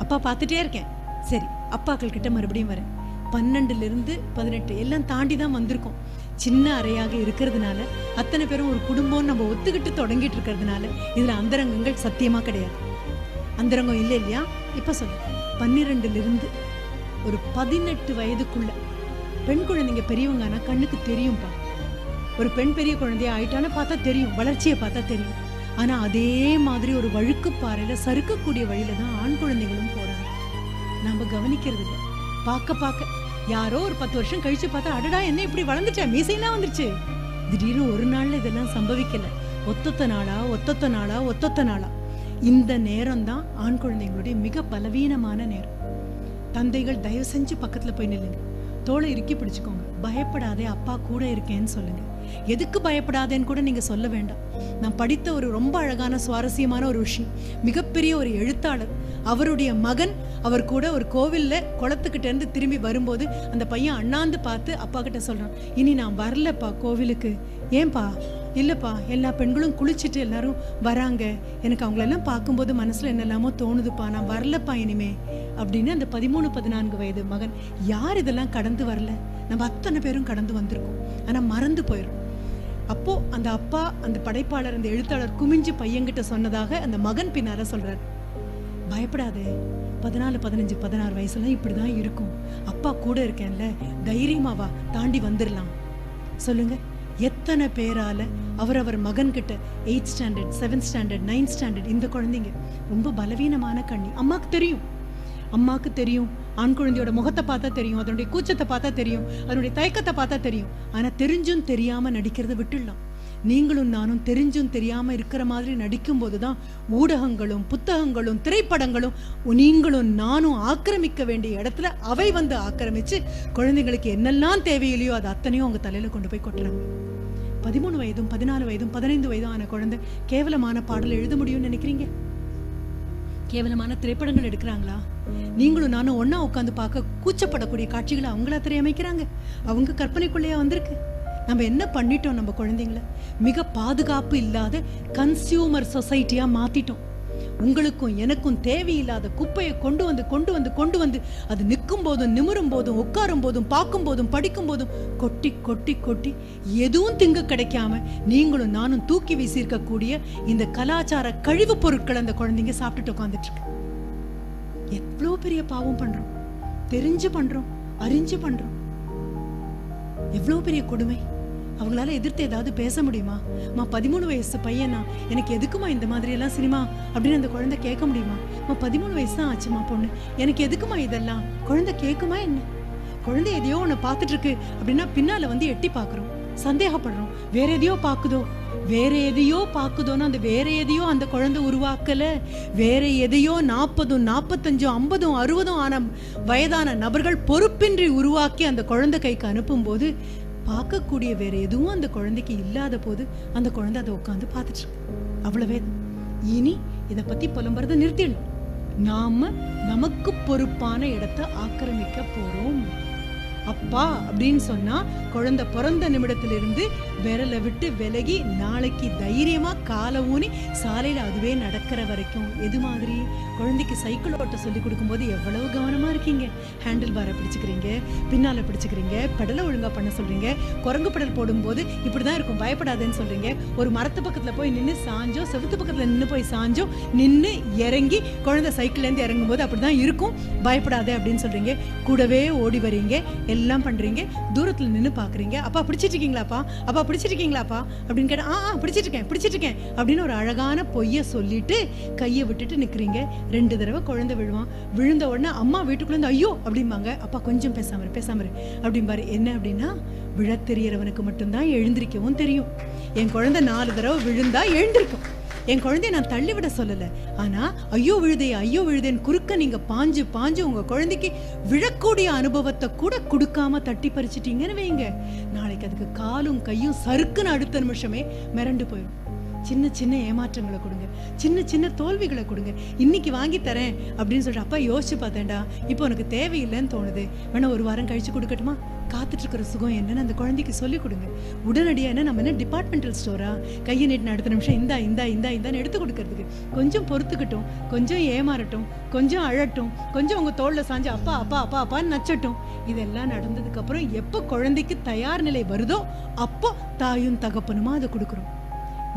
அப்பா பார்த்துட்டே இருக்கேன், சரி அப்பாக்கள் கிட்ட மறுபடியும் வரேன். 12லிருந்து 18 எல்லாம் தாண்டி தான் வந்திருக்கோம். சின்ன அறையாக இருக்கிறதுனால அத்தனை பேரும் ஒரு குடும்பம் நம்ம ஒத்துக்கிட்டு தொடங்கிட்டு இருக்கிறதுனால இதுல அந்தரங்கங்கள் சத்தியமா கிடையாது. அந்தரங்கம் இல்லை இல்லையா? இப்ப சொல்ல 12லிருந்து ஒரு 18 வயதுக்குள்ள பெண் குழந்தைங்க பெரியவங்க ஆனா கண்ணுக்கு தெரியும்பா. ஒரு பெண் பெரிய குழந்தைய ஆயிட்டான பார்த்தா தெரியும், வளர்ச்சியை பார்த்தா தெரியும். ஆனா அதே மாதிரி ஒரு வழுக்கு பாறையில சறுக்கக்கூடிய வழியில தான் ஆண் குழந்தைகளும் போறாங்க. நாம கவனிக்கிறது இல்லை. பார்க்க யாரோ ஒரு 10 வருஷம் கழிச்சு பார்த்தா அடடா என்ன இப்படி வளர்ந்துட்டேன், மீசையெல்லாம் வந்துருச்சு. திடீர்னு ஒரு நாள்ல இதெல்லாம் சம்பவிக்கல. ஒத்தொத்த நாளா இந்த நேரம் தான் ஆண் குழந்தைங்களுடைய மிக பலவீனமான நேரம். தந்தைகள் தயவு செஞ்சு பக்கத்துல போய் நில்லுங்க. தோளை இறுக்கி பிடிச்சுக்கோங்க. பயப்படாதே, அப்பா கூட இருக்கேன்னு சொல்லுங்க. எதுக்கு பயப்படாதேன்னு கூட நீங்க சொல்ல வேண்டாம். நான் படித்த ஒரு ரொம்ப அழகான சுவாரஸ்யமான ஒரு விஷயம், மிகப்பெரிய ஒரு எழுத்தாளர், அவருடைய மகன் அவர் கூட ஒரு கோவில்ல குளத்துக்கிட்ட இருந்து திரும்பி வரும்போது அந்த பையன் அண்ணாந்து பார்த்து அப்பா கிட்ட சொல்றான், இனி நான் வரலப்பா கோவிலுக்கு. ஏன்பா? இல்லப்பா, எல்லா பெண்களும் குளிச்சுட்டு எல்லாரும் வராங்க, எனக்கு அவங்களெல்லாம் பார்க்கும்போது மனசுல என்னெல்லாமோ தோணுதுப்பா, நான் வரலப்பா இனிமே அப்படின்னு. அந்த 13-14 வயது மகன். யார் இதெல்லாம் கடந்து வரல? நம்ம அத்தனை பேரும் கடந்து வந்திருக்கோம், ஆனா மறந்து போயிடும். அப்போ அந்த அப்பா, அந்த படைப்பாளர், அந்த எழுத்தாளர் குமிஞ்சு பையன்கிட்ட சொன்னதாக அந்த மகன் பின்னால சொல்றாரு, பயப்படாதே, 14, 15, 16 வயசுலாம் இப்படிதான் இருக்கும், அப்பா கூட இருக்கேன்ல, தைரியமாவா, தாண்டி வந்துடலாம். சொல்லுங்க, எத்தனை பேரால அவர் மகன்கிட்ட 8th standard, 7th standard, 9th standard, இந்த குழந்தைங்க ரொம்ப பலவீனமான கண்ணி. அம்மாக்கு தெரியும், ஆண் குழந்தையோட முகத்தை பார்த்தா தெரியும், அதனுடைய கூச்சத்தை பார்த்தா தெரியும், அதனுடைய தயக்கத்தை பார்த்தா தெரியும். ஆனா தெரிஞ்சும் தெரியாம நடிக்கிறத விட்டுடலாம். நீங்களும் நானும் தெரிஞ்சும் தெரியாம இருக்கிற மாதிரி நடிக்கும் போதுதான் ஊடகங்களும் புத்தகங்களும் திரைப்படங்களும் நீங்களும் நானும் ஆக்கிரமிக்க வேண்டிய இடத்துல அவை வந்து ஆக்கிரமிச்சு குழந்தைங்களுக்கு என்னெல்லாம் தேவையில்லையோ அது அத்தனையும் அவங்க தலையில கொண்டு போய் கொட்டுறாங்க. 13 வயதும் 14 வயதும் 15 வயதும் ஆன குழந்தை கேவலமான பாடல் எழுத முடியும்னு நினைக்கிறீங்க? கேவலமான திரைப்படங்கள் எடுக்கிறாங்களா? நீங்களும் நானும் ஒன்னா உட்காந்து பார்க்க கூச்சப்படக்கூடிய காட்சிகளை அவங்களா திரையமைக்கிறாங்க. அவங்க கற்பனைக்குள்ளேயே வந்திருக்கு. நம்ம என்ன பண்ணிட்டோம்? நம்ம குழந்தைங்களை மிக பாதுகாப்பு இல்லாத கன்சியூமர் சொசைட்டியா மாத்திட்டோம். உங்களுக்கும் எனக்கும் தேவையில்லாத குப்பையை கொண்டு வந்து அது நிற்கும் போதும் நிமிரும் போதும் உட்காரும் போதும் பார்க்கும் போதும் படிக்கும் போதும் கொட்டி கொட்டி கொட்டி எதுவும் திங்கு கிடைக்காம நீங்களும் நானும் தூக்கி வீசியிருக்கக்கூடிய இந்த கலாச்சார கழிவு பொருட்களை அந்த குழந்தைங்க சாப்பிட்டுட்டு உட்காந்துட்டு இருக்கு. எவ்வளவு பெரிய பாவம் பண்றோம், தெரிஞ்சு பண்றோம், அறிஞ்சு பண்றோம். எவ்வளவு பெரிய கொடுமை. அவங்களால எதிர்த்து ஏதாவது பேச முடியுமா? 13 வயசு பையனா, எனக்கு எதுக்குமா இந்த மாதிரி எல்லாம் சினிமா அப்படின்னு அந்த குழந்தை கேட்க முடியுமா? 13 வயசு தான் ஆச்சுமா பொண்ணு, எனக்கு எதுக்குமா இதெல்லாம்? குழந்தை கேட்குமா என்ன? குழந்தை எதையோ ஒன்று பார்த்துட்டு இருக்கு அப்படின்னா பின்னால வந்து எட்டி பார்க்குறோம், சந்தேகப்படுறோம், வேற எதையோ பார்க்குதோன்னு அந்த வேற எதையோ அந்த குழந்தை உருவாக்கல. வேற எதையோ 40, 45, 50, 60 ஆன வயதான நபர்கள் பொறுப்பின்றி உருவாக்கி அந்த குழந்தை கைக்கு அனுப்பும் போது பார்க்கக்கூடிய வேற எதுவும் அந்த குழந்தைக்கு இல்லாத போது அந்த குழந்தை அதை உட்காந்து பார்த்துட்டு இருக்கு. அவ்வளவே. இனி இதை பத்தி புலம்புறதை நிறுத்திடணும். நாம நமக்கு பொறுப்பான இடத்தை ஆக்கிரமிக்க போறோம். அப்பா அப்படின்னு சொன்னா குழந்தை பிறந்த நிமிடத்திலிருந்து விரலை விட்டு விலகி நாளைக்கு தைரியமா காலை ஊனி சாலையில அதுவே நடக்கிற வரைக்கும். எது மாதிரி? குழந்தைக்கு சைக்கிள் ஓட்ட சொல்லி கொடுக்கும்போது எவ்வளவு கவனமா இருக்கீங்க. ஹேண்டில் பாரை பிடிச்சுக்கிறீங்க, பின்னால பிடிச்சுக்கிறீங்க, பெடலை ஒழுங்கா பண்ண சொல்றீங்க. குரங்கு பெடல் போடும்போது இப்படிதான் இருக்கும், பயப்படாதேன்னு சொல்றீங்க. ஒரு மரத்து பக்கத்துல போய் நின்று சாஞ்சோ, செவுத்து பக்கத்துல நின்று போய் சாஞ்சோ நின்று இறங்கி குழந்தை சைக்கிள்ல இருந்து இறங்கும் போது அப்படிதான் இருக்கும், பயப்படாதே அப்படின்னு சொல்றீங்க. கூடவே ஓடி வரீங்க, எல்லாம் பண்றீங்க. தூரத்துல நின்று பாக்குறீங்க. அப்பா பிடிச்சிட்டு இருக்கீங்களாப்பா, அப்பா பிடிச்சிட்டு இருக்கீங்களாப்பா அப்படின்னு கேட்டா பிடிச்சிட்டு இருக்கேன் அப்படின்னு ஒரு அழகான பொய்ய சொல்லிட்டு கையை விட்டுட்டு நிக்கிறீங்க. 2 தடவை குழந்தை விழுவான். விழுந்த உடனே அம்மா வீட்டுக்குள்ள இருந்து ஐயோ அப்படிம்பாங்க. அப்பா கொஞ்சம் பேசாம அப்படிம்பாரு. என்ன அப்படின்னா, விழ தெரியறவனுக்கு மட்டும்தான் எழுந்திருக்கவும் தெரியும். என் குழந்தை 4 தடவை விழுந்தா எழுந்திருக்கும். என் குழந்தைய நான் தள்ளிவிட சொல்லல, ஆனா ஐயோ விழுதேன் குறுக்க நீங்க பாஞ்சு உங்க குழந்தைக்கு விழக்கூடிய அனுபவத்தை கூட கொடுக்காம தட்டி பறிச்சிட்டீங்கன்னு வைங்க, நாளைக்கு அதுக்கு காலும் கையும் சறுக்குன்னு அடுத்த நிமிஷமே மிரண்டு போயிடும். சின்ன ஏமாற்றங்களை கொடுங்க, சின்ன தோல்விகளை கொடுங்க. இன்னைக்கு வாங்கி தரேன் அப்படின்னு சொல்லிட்டு அப்பா யோசிச்சு பார்த்தேன்டா, இப்போ உனக்கு தேவையில்லைன்னு தோணுது, வேணா 1 வாரம் கழிச்சு கொடுக்கட்டுமா? காத்துட்டு இருக்கிற சுகம் என்னன்னு அந்த குழந்தைக்கு சொல்லி கொடுங்க. உடனடியா நம்ம என்ன டிபார்ட்மெண்டல் ஸ்டோரா கையை நீட்டின அடுத்த நிமிஷம் இந்தான்னு எடுத்து கொடுக்கறதுக்கு? கொஞ்சம் பொறுத்துக்கிட்டும், கொஞ்சம் ஏமாறட்டும், கொஞ்சம் அழட்டும், கொஞ்சம் உங்க தோல்ல சாஞ்சு அப்பான்னு நச்சட்டும். இதெல்லாம் நடந்ததுக்கு அப்புறம் எப்போ குழந்தைக்கு தயார் நிலை வருதோ அப்போ தாயும் தகப்பனுமா அதை கொடுக்குறோம்.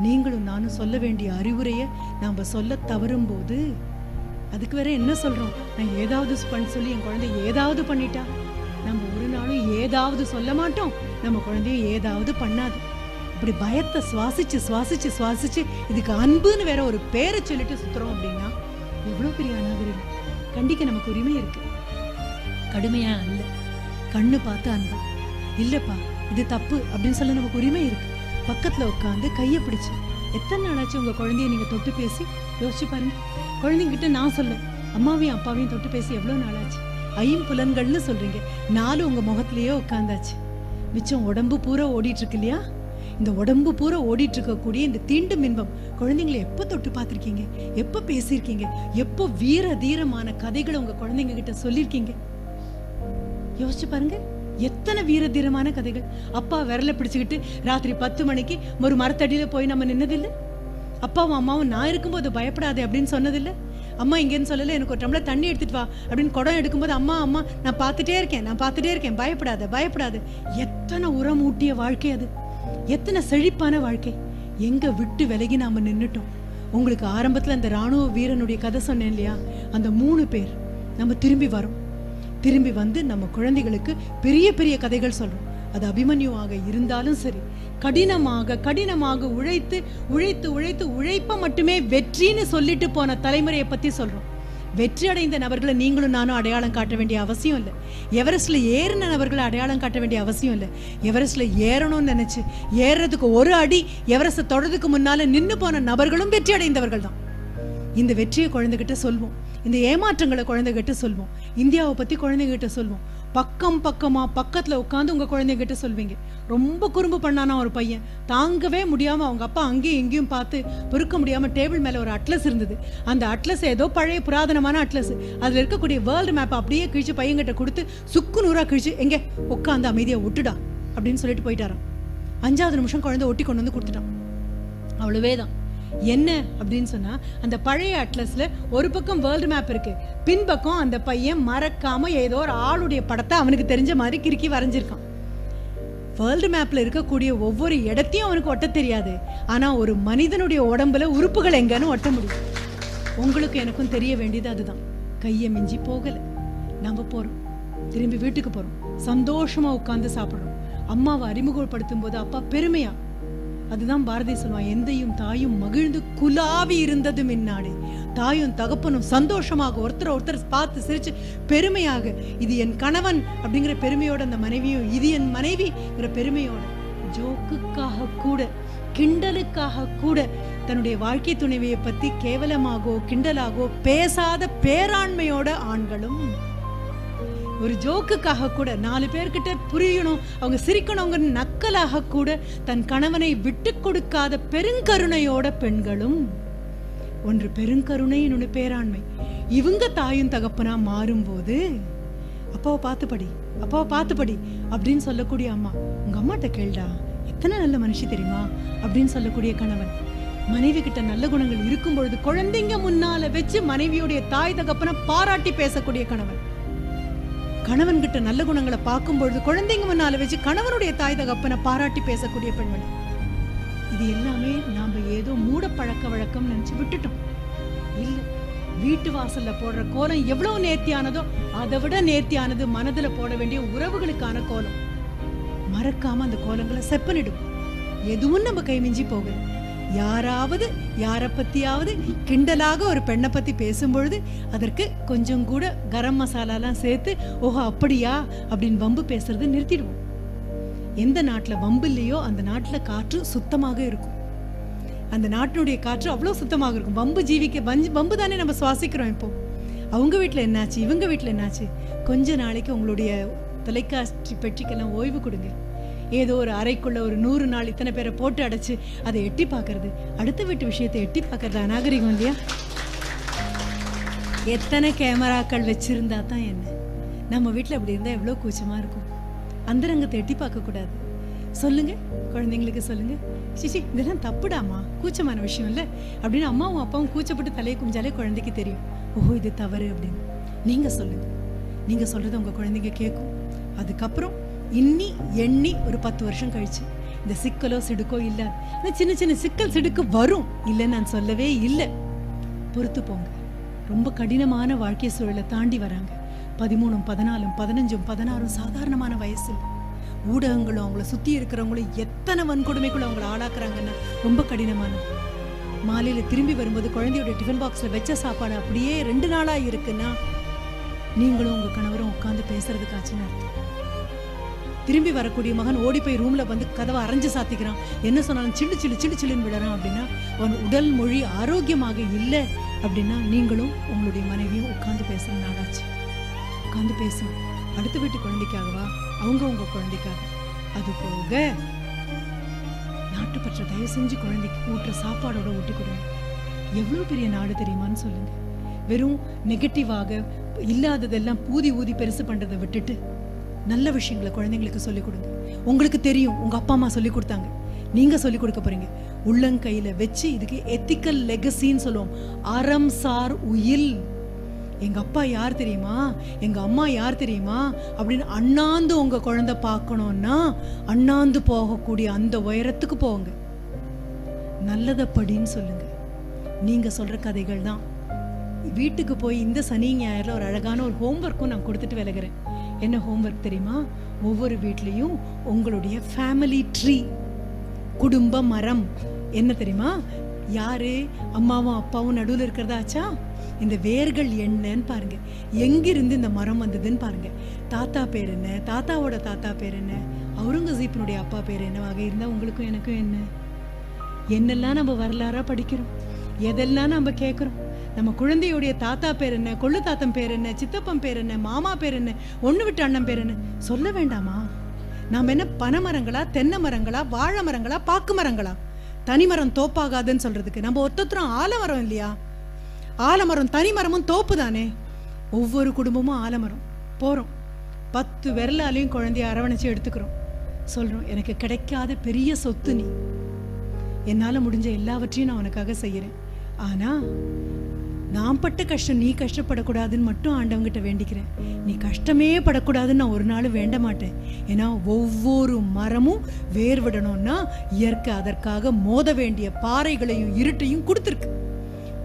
நீங்களும் நானும் சொல்ல வேண்டிய அறிவுரையை நாம சொல்ல தவறும் போது அதுக்கு வேற என்ன சொல்றோம்? நான் ஏதாவது சொல்லி என் குழந்தை ஏதாவது பண்ணிட்டா, நம்ம ஒரு நாளும் ஏதாவது சொல்ல மாட்டோம், நம்ம குழந்தைய ஏதாவது பண்ணாது. இப்படி பயத்தை சுவாசிச்சு இதுக்கு அன்புன்னு வேற ஒரு பேரை சொல்லிட்டு சுத்துறோம் அப்படின்னா எவ்வளவு பெரிய அநாகரிகம். கண்டிக்க நமக்கு உரிமை இருக்கு, கடுமையா அல்ல. கண்ணு பார்த்து அன்பு இல்லப்பா இது தப்பு அப்படின்னு சொல்ல நமக்கு உரிமை இருக்கு. பக்கத்துல உட்காந்து கையை பிடிச்சு எத்தனை நாளாச்சு உங்க குழந்தைய நீங்க தொட்டு பேசி? யோசிச்சு பாருங்க. குழந்தைங்கிட்ட நான் சொல்ல, அம்மாவையும் அப்பாவையும் தொட்டு பேசி எவ்வளவு நாளாச்சு? ஐம்புலன்கள்னு சொல்றீங்க, 4 உங்க முகத்திலேயே உட்கார்ந்தாச்சு. மிச்சம் உடம்பு பூரா ஓடிட்டு இருக்கு இல்லையா? இந்த உடம்பு பூரா ஓடிட்டு இருக்கக்கூடிய இந்த தீண்டும் இன்பம் குழந்தைங்களை எப்ப தொட்டு பார்த்திருக்கீங்க? எப்ப பேசியிருக்கீங்க? எப்போ வீர தீரமான கதைகளை உங்க குழந்தைங்க கிட்ட சொல்லியிருக்கீங்க? யோசிச்சு பாருங்க, எத்தனை வீர தீரமான கதைகள். அப்பா விரல பிடிச்சுக்கிட்டு ராத்திரி 10 மணிக்கு ஒரு மரத்தடியில போய் நம்ம நின்னதில்லை? அப்பாவும் அம்மாவும் நான் இருக்கும்போது பயப்படாதே அப்படின்னு சொன்னதில்லை? அம்மா இங்கேன்னு சொல்லலை, எனக்கு ஒரு டம்ளர் தண்ணி எடுத்துட்டு வா அப்படின்னு குடம் எடுக்கும்போது அம்மா அம்மா நான் பார்த்துட்டே இருக்கேன், பயப்படாத. எத்தனை உரமூட்டிய வாழ்க்கை அது, எத்தனை செழிப்பான வாழ்க்கை. எங்க விட்டு விலகி நாம நின்னுட்டோம். உங்களுக்கு ஆரம்பத்துல அந்த ராணுவ வீரனுடைய கதை சொன்னேன் இல்லையா? அந்த 3 பேர் நம்ம திரும்பி வந்து நம்ம குழந்தைகளுக்கு பெரிய பெரிய கதைகள் சொல்றோம். அது அபிமன்யுவாக இருந்தாலும் சரி, கடினமாக உழைத்து உழைப்ப மட்டுமே வெற்றின்னு சொல்லிட்டு போன தலைமுறையை பத்தி சொல்றோம். வெற்றி அடைந்த நபர்களை நீங்களும் நானும் அடையாளம் காட்ட வேண்டிய அவசியம் இல்லை. எவரெஸ்ட்ல ஏறின நபர்களை அடையாளம் காட்ட வேண்டிய அவசியம் இல்லை. எவரெஸ்ட்ல ஏறணும்னு நினைச்சு ஏறுறதுக்கு ஒரு அடி எவரெஸ்ட் தொடறதுக்கு முன்னால நின்று போன நபர்களும் வெற்றி அடைந்தவர்கள் தான். இந்த வெற்றியை குழந்தைகிட்ட சொல்வோம், இந்த ஏமாற்றங்களை குழந்தைகிட்ட சொல்வோம், இந்தியாவை பத்தி குழந்தைகிட்ட சொல்வோம். பக்கத்துல உட்காந்து உங்க குழந்தைகிட்ட சொல்வீங்க. ரொம்ப குறும்பு பண்ணானா ஒரு பையன், தாங்கவே முடியாம அவங்க அப்பா அங்கேயும் இங்கேயும் பார்த்து பொறுக்க முடியாம டேபிள் மேல ஒரு அட்லஸ் இருந்தது. அந்த அட்லஸ் ஏதோ பழைய புராதனமான அட்லஸ். அதுல இருக்கக்கூடிய வேர்ல்டு மேப் அப்படியே கிழிச்சு பையன்கிட்ட கொடுத்து சுக்கு நூறா கிழிச்சு எங்க உட்காந்து அமைதியா விட்டுடா அப்படின்னு சொல்லிட்டு போயிட்டாராம். 5வது நிமிஷம் குழந்தை ஒட்டி கொண்டு வந்து கொடுத்துட்டான். அவ்வளவேதான். என்ன அப்படின்னு சொன்னா, அந்த பழைய அட்லஸ்ல ஒரு பக்கம் வேர்ல்டு மேப் இருக்கு, பின்பக்கம் அந்த பையன் மறக்காம ஏதோ ஒரு ஆளுடைய படத்தை அவனுக்கு தெரிஞ்ச மாதிரி கிறுக்கி வரைஞ்சிருக்கான். வேர்ல்டு மேப்ல இருக்கக்கூடிய ஒவ்வொரு இடத்தையும் அவனுக்கு ஒட்ட தெரியாது. ஆனா ஒரு மனிதனுடைய உடம்புல உறுப்புகள் எங்கன்னு ஒட்ட முடியும். உங்களுக்கு எனக்கும் தெரிய வேண்டியது அதுதான். கையை மிஞ்சி போகல. நம்ம போறோம், திரும்பி வீட்டுக்கு போறோம், சந்தோஷமா உட்கார்ந்து சாப்பிடுறோம். அம்மாவை அறிமுகப்படுத்தும் போது அப்பா பெருமையா, அதுதான் பாரதி சொல்லுவான், எந்தையும் தாயும் மகிழ்ந்து குலாவி இருந்தது மின்னாடு. தாயும் தகப்பனும் சந்தோஷமாக ஒருத்தர் பார்த்து சிரிச்சு பெருமையாக, இது என் கணவன் அப்படிங்கிற பெருமையோட அந்த மனைவியும், இது என் மனைவிங்கிற பெருமையோட, ஜோக்குக்காக கூட கிண்டலுக்காக கூட தன்னுடைய வாழ்க்கை துணைவியை பத்தி கேவலமாகவோ கிண்டலாகவோ பேசாத பேராண்மையோட ஆண்களும், ஒரு ஜோக்குக்காக கூட 4 பேர்கிட்ட புரியணும், அவங்க சிரிக்கணுங்கிற நக்கலாக கூட தன் கணவனை விட்டு கொடுக்காத பெருங்கருணையோட பெண்களும். ஒன்று பெருங்கருணை, இன்னொன்று பேராண்மை. இவங்க தாயும் தகப்பனா மாறும்போது அப்பாவை பார்த்து படி அப்படின்னு சொல்லக்கூடிய அம்மா, உங்க அம்மாட்ட கேள்டா எத்தனை நல்ல மனுஷி தெரியுமா அப்படின்னு சொல்லக்கூடிய கணவன். மனைவி கிட்ட நல்ல குணங்கள் இருக்கும் பொழுது குழந்தைங்க முன்னால வச்சு மனைவியுடைய தாய் தகப்பனை பாராட்டி பேசக்கூடிய கணவன். கணவன் கிட்ட நல்ல குணங்களை பார்க்கும் பொழுது குழந்தைங்க முன்னால வச்சு கணவனுடைய தாய் தகப்பனை பாராட்டி பேசக்கூடிய பெண்மணி. இது எல்லாமே நாம ஏதோ மூட பழக்க வழக்கம் நினைச்சு விட்டுட்டோம். இல்ல, வீட்டு வாசல்ல போடுற கோலம் எவ்வளவு நேர்த்தியானதோ அதை விட நேர்த்தியானது மனதுல போட வேண்டிய உறவுகளுக்கான கோலம். மறக்காம அந்த கோலங்களை செப்பனிடும். எதுவும் நம்ம கைமிஞ்சி போகல. யாராவது யாரை பத்தியாவது கிண்டலாக ஒரு பெண்ணை பத்தி பேசும்பொழுது அதற்கு கொஞ்சம் கூட கரம் மசாலாலாம் சேர்த்து, ஓஹோ அப்படியா அப்படின்னு வம்பு பேசுறது நிறுத்திடுவோம். எந்த நாட்டுல வம்பு இல்லையோ அந்த நாட்டுல காற்று சுத்தமாக இருக்கும். அந்த நாட்டினுடைய காற்று அவ்வளவு சுத்தமாக இருக்கும். வம்பு வம்பு தானே நம்ம சுவாசிக்கிறோம். இப்போ அவங்க வீட்டுல என்னாச்சு, இவங்க வீட்டுல என்னாச்சு, கொஞ்ச நாளைக்கு உங்களுடைய தொலைக்காட்சி பெட்டிக்கெல்லாம் ஓய்வு கொடுங்க. ஏதோ ஒரு அறைக்குள்ள ஒரு 100 நாள் இத்தனை பேரை போட்டு அடைச்சு அதை எட்டி பார்க்கறது, அடுத்த வீட்டு விஷயத்தை எட்டி பார்க்கறது அநாகரிகம் இல்லையா? எத்தனை கேமராக்கள் வச்சிருந்தா தான் என்ன? நம்ம வீட்டில் அப்படி இருந்தால் எவ்வளோ கூச்சமா இருக்கும். அந்தரங்கத்தை எட்டி பார்க்க கூடாது. சொல்லுங்க, குழந்தைங்களுக்கு சொல்லுங்க, சிச்சி இதெல்லாம் தப்புடாமா, கூச்சமான விஷயம் இல்லை அப்படின்னு அம்மாவும் அப்பாவும் கூச்சப்பட்டு தலையை குமிஞ்சாலே குழந்தைக்கு தெரியும், ஓஹோ இது தவறு அப்படின்னு. நீங்க சொல்லுங்க, நீங்க சொல்றதை உங்க குழந்தைங்க கேட்கும். அதுக்கப்புறம் எண்ணி ஒரு 10 வருஷம் கழிச்சு இந்த சிக்கலோ சிடுக்கோ இல்லாது சின்ன சின்ன சிக்கல் சிடுக்கு வரும், இல்லைன்னு நான் சொல்லவே இல்லை. பொறுத்து போங்க. ரொம்ப கடினமான வாழ்க்கை சூழலை தாண்டி வராங்க. 13, 14, 15, 16 சாதாரணமான வயசு. ஊடகங்களும் அவங்கள சுத்தி இருக்கிறவங்களும் எத்தனை வன்கொடுமைக்குள்ள அவங்களை ஆளாக்குறாங்கன்னா ரொம்ப கடினமானது. மாலையில திரும்பி வரும்போது குழந்தையோட டிஃபன் பாக்ஸ்ல வச்ச சாப்பாடு அப்படியே 2 நாளா இருக்குன்னா நீங்களும் உங்க கணவரும் உட்காந்து பேசுறதுக்காச்சுன்னு அர்த்தம். திரும்பி வரக்கூடிய மகன் ஓடி போய் ரூம்ல வந்து கதவை அரைஞ்சு சாத்திக்கிறான், என்ன சொன்னாலும் சில்லுன்னு விடுறான் அப்படின்னா அவன் உடல் மொழி ஆரோக்கியமாக இல்லை அப்படின்னா நீங்களும் உங்களுடைய மனைவியும் உட்கார்ந்து பேசுற நாளாச்சு. உட்காந்து பேசணும். அடுத்த வீட்டு குழந்தைக்காகவா, அவங்க உங்க குழந்தைக்காக. அது போக நாட்டுப்பற்ற தயவு செஞ்சு குழந்தைக்கு ஊட்டுற சாப்பாடோட ஊட்டி கொடுங்க. எவ்வளவு பெரிய நாடு தெரியுமான்னு சொல்லுங்க. வெறும் நெகட்டிவாக இல்லாததெல்லாம் ஊதி ஊதி பெருசு பண்றதை விட்டுட்டு நல்ல விஷயங்களை குழந்தைங்களுக்கு சொல்லிக் கொடுங்க. உங்களுக்கு தெரியும், உங்க அப்பா அம்மா சொல்லி கொடுத்தாங்க, நீங்க சொல்லி கொடுக்க போறீங்க. உள்ளங்கையில வச்சு இதுக்கு எத்திக்கல் லெகசின்னு சொல்லுவோம். அறம் சார் உயில். எங்க அப்பா யார் தெரியுமா, எங்க அம்மா யார் தெரியுமா அப்படின்னு அண்ணாந்து உங்க குழந்தை பார்க்கணும்னா அண்ணாந்து போகக்கூடிய அந்த உயரத்துக்கு போங்க. நல்லத படின்னு சொல்லுங்க. நீங்க சொல்ற கதைகள் தான். வீட்டுக்கு போய் இந்த சனி ஞாயிறுல ஒரு அழகான ஒரு ஹோம்ஒர்க்கும் நான் கொடுத்துட்டு விலகிறேன். என்ன ஹோம்ஒர்க் தெரியுமா? ஒவ்வொரு வீட்லயும் உங்களுடைய ஃபேமிலி ட்ரீ, குடும்ப மரம் என்ன தெரியுமா? யாரு அம்மாவும் அப்பாவும் நடுவில் இருக்கிறதாச்சா? இந்த வேர்கள் என்னன்னு பாருங்க. எங்கிருந்து இந்த மரம் வந்ததுன்னு பாருங்க. தாத்தா பேர் என்ன, தாத்தாவோட தாத்தா பேர் என்ன, அவுரங்கசீப்பினுடைய அப்பா பேர் என்னவாக இருந்தா உங்களுக்கும் எனக்கும் என்ன? என்னெல்லாம் நம்ம வரலாறா படிக்கிறோம், எதெல்லாம் நம்ம கேட்குறோம். நம்ம குழந்தையுடைய தாத்தா பேர் என்ன, கொள்ளு தாத்தன் பேர் என்ன, சித்தப்பன் பேர் என்ன, மாமா பேர் என்ன, ஒண்ணு விட்டு அண்ணன் பேர் என்ன சொல்ல வேண்டாமா? நாம என்ன பனைமரங்களா, தென்னை மரங்களா, வாழை மரங்களா, பாக்கு மரங்களா? தனிமரம் தோப்பாகாதுன்னு சொல்றதுக்கு நம்ம ஒத்தொத்தரும் ஆலமரம் இல்லையா? ஆலமரம் தனிமரமும் தோப்பு தானே. ஒவ்வொரு குடும்பமும் ஆலமரம். போறோம் 10 விரலாலையும் குழந்தைய அரவணைச்சு எடுத்துக்கிறோம். சொல்றோம், எனக்கு கிடைக்காத பெரிய சொத்து நீ, என்னால முடிஞ்ச எல்லாவற்றையும் நான் உனக்காக செய்யறேன். ஆனா நான் பட்ட கஷ்டம் நீ கஷ்டப்படக்கூடாதுன்னு மட்டும் ஆண்டவங்கிட்ட வேண்டிக்கிறேன். நீ கஷ்டமே படக்கூடாதுன்னு நான் ஒரு நாள் வேண்ட மாட்டேன். ஏன்னா ஒவ்வொரு மரமும் வேர் விடணும்னா இயற்கை அதற்காக மோத வேண்டிய பாறைகளையும் இருட்டையும் கொடுத்துருக்கு.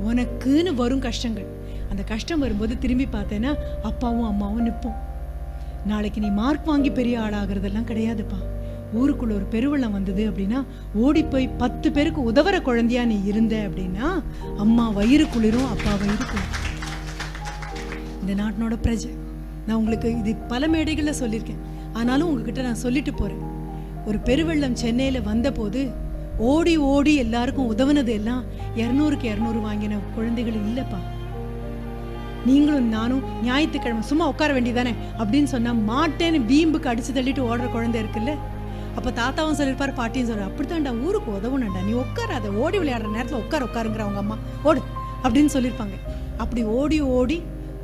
உனக்குன்னு வரும் கஷ்டங்கள், அந்த கஷ்டம் வரும்போது திரும்பி பார்த்தேன்னா அப்பாவும் அம்மாவும் நிற்போம். நாளைக்கு நீ மார்க் வாங்கி பெரிய ஆளாகிறதெல்லாம் கிடையாதுப்பா. ஊருக்குள்ள ஒரு பெருவெள்ளம் வந்தது அப்படின்னா ஓடி போய் 10 பேருக்கு உதவுற குழந்தையா நீ இருந்த அப்படின்னா அம்மா வயிறு குளிரும், அப்பா வயிறு குளிரும். இந்த நாட்டினோட பிரஜை. நான் உங்களுக்கு இது பல மேடைகளில் சொல்லியிருக்கேன், ஆனாலும் உங்ககிட்ட நான் சொல்லிட்டு போறேன். ஒரு பெருவெள்ளம் சென்னையில வந்த போது ஓடி ஓடி எல்லாருக்கும் உதவுனது எல்லாம் 200க்கு 200 வாங்கின குழந்தைகள் இல்லப்பா. நீங்களும் நானும் ஞாயிற்றுக்கிழமை சும்மா உட்கார வேண்டியதானே அப்படின்னு சொன்னா மாட்டேன்னு வீம்புக்கு அடிச்சு தள்ளிட்டு ஓடுற குழந்தை இருக்குல்ல. அப்ப தாத்தாவும் சொல்லிருப்பாரு, பாட்டியும் சொல்ற, அப்படித்தான்டா ஊருக்கு உதவுனண்டா, நீ உட்காராத, ஓடி விளையாடுற நேரத்துல உட்காருங்கிற அவங்க அம்மா, ஓடு அப்படின்னு சொல்லியிருப்பாங்க. அப்படி ஓடி ஓடி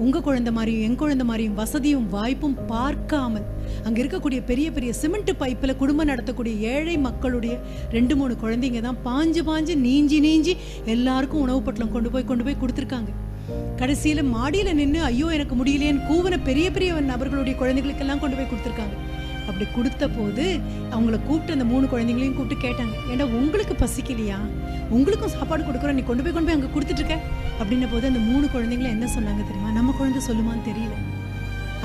உங்க குழந்தை மாதிரியும் என் குழந்தை மாதிரியும் வசதியும் வாய்ப்பும் பார்க்காமல் அங்க இருக்கக்கூடிய பெரிய பெரிய சிமெண்ட் பைப்பில் குடும்பம் நடத்தக்கூடிய ஏழை மக்களுடைய 2-3 குழந்தைங்க தான் பாஞ்சு பாஞ்சு நீஞ்சி நீஞ்சி எல்லாருக்கும் உணவு பொட்டலம் கொண்டு போய் கொடுத்துருக்காங்க. கடைசியில மாடியில நின்று ஐயோ எனக்கு முடியலையேன்னு கூவன பெரிய பெரிய நபர்களுடைய குழந்தைகளுக்கெல்லாம் கொண்டு போய் கொடுத்துருக்காங்க. அப்படி கொடுத்த போது அவங்கள கூப்பிட்டு அந்த 3 குழந்தைங்களையும் கூப்பிட்டு கேட்டாங்க, ஏண்டா உங்களுக்கு பசிக்கலையா, உங்களுக்கும் சாப்பாடு கொடுக்குறோம், நீ கொண்டு போய் அங்கே கொடுத்துட்டு இருக்க அப்படின்ன போது அந்த 3 குழந்தைங்களும் என்ன சொன்னாங்க தெரியுமா? நம்ம குழந்தை சொல்லுமான்னு தெரியல,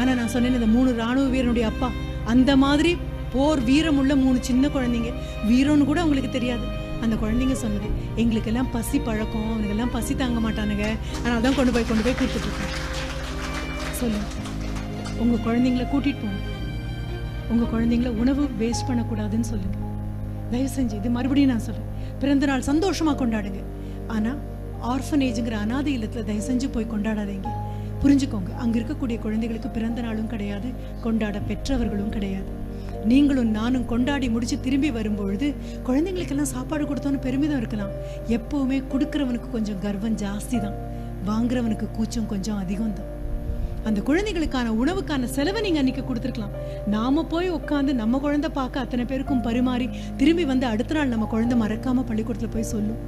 ஆனா நான் சொன்னேன், இந்த 3 ராணுவ வீரனுடைய அப்பா அந்த மாதிரி போர் வீரம் உள்ள 3 சின்ன குழந்தைங்க, வீரம்னு கூட அவங்களுக்கு தெரியாது. அந்த குழந்தைங்க சொன்னது, எங்களுக்கெல்லாம் பசி பழக்கம், அவனுக்கெல்லாம் பசி தாங்க மாட்டானுங்க, ஆனால் தான் கொண்டு போய் கொடுத்துட்டு இருக்கேன். சொல்லுங்க, உங்க குழந்தைங்கள கூட்டிட்டு போங்க, உங்க குழந்தைங்கள உணவு வேஸ்ட் பண்ணக்கூடாதுன்னு சொல்லுங்க. தயவு செஞ்சு இது மறுபடியும் நான் சொல்றேன், பிறந்த நாள் சந்தோஷமா கொண்டாடுங்க. ஆனா ஆர்ஃபனேஜுங்கிற அனாதை இல்லத்துல தயவு செஞ்சு போய் கொண்டாடாதீங்க. புரிஞ்சுக்கோங்க, அங்க இருக்கக்கூடிய குழந்தைகளுக்கு பிறந்த நாளும் கிடையாது, கொண்டாட பெற்றவர்களும் கிடையாது. நீங்களும் நானும் கொண்டாடி முடிச்சு திரும்பி வரும்பொழுது குழந்தைங்களுக்கெல்லாம் சாப்பாடு கொடுத்தோன்னு பெருமிதம் இருக்கலாம். எப்பவுமே கொடுக்கிறவனுக்கு கொஞ்சம் கர்வம் ஜாஸ்தி தான், வாங்குறவனுக்கு கூச்சம் கொஞ்சம் அதிகம் தான். அந்த குழந்தைகளுக்கான உணவுக்கான செலவை நீங்க அன்னைக்கு கொடுத்துருக்கலாம். நாம போய் உட்காந்து நம்ம குழந்தை பார்க்க அத்தனை பேருக்கும் பரிமாறி திரும்பி வந்து அடுத்த நாள் நம்ம குழந்தை மறக்காம பள்ளிக்கூடத்துல போய் சொல்லும்,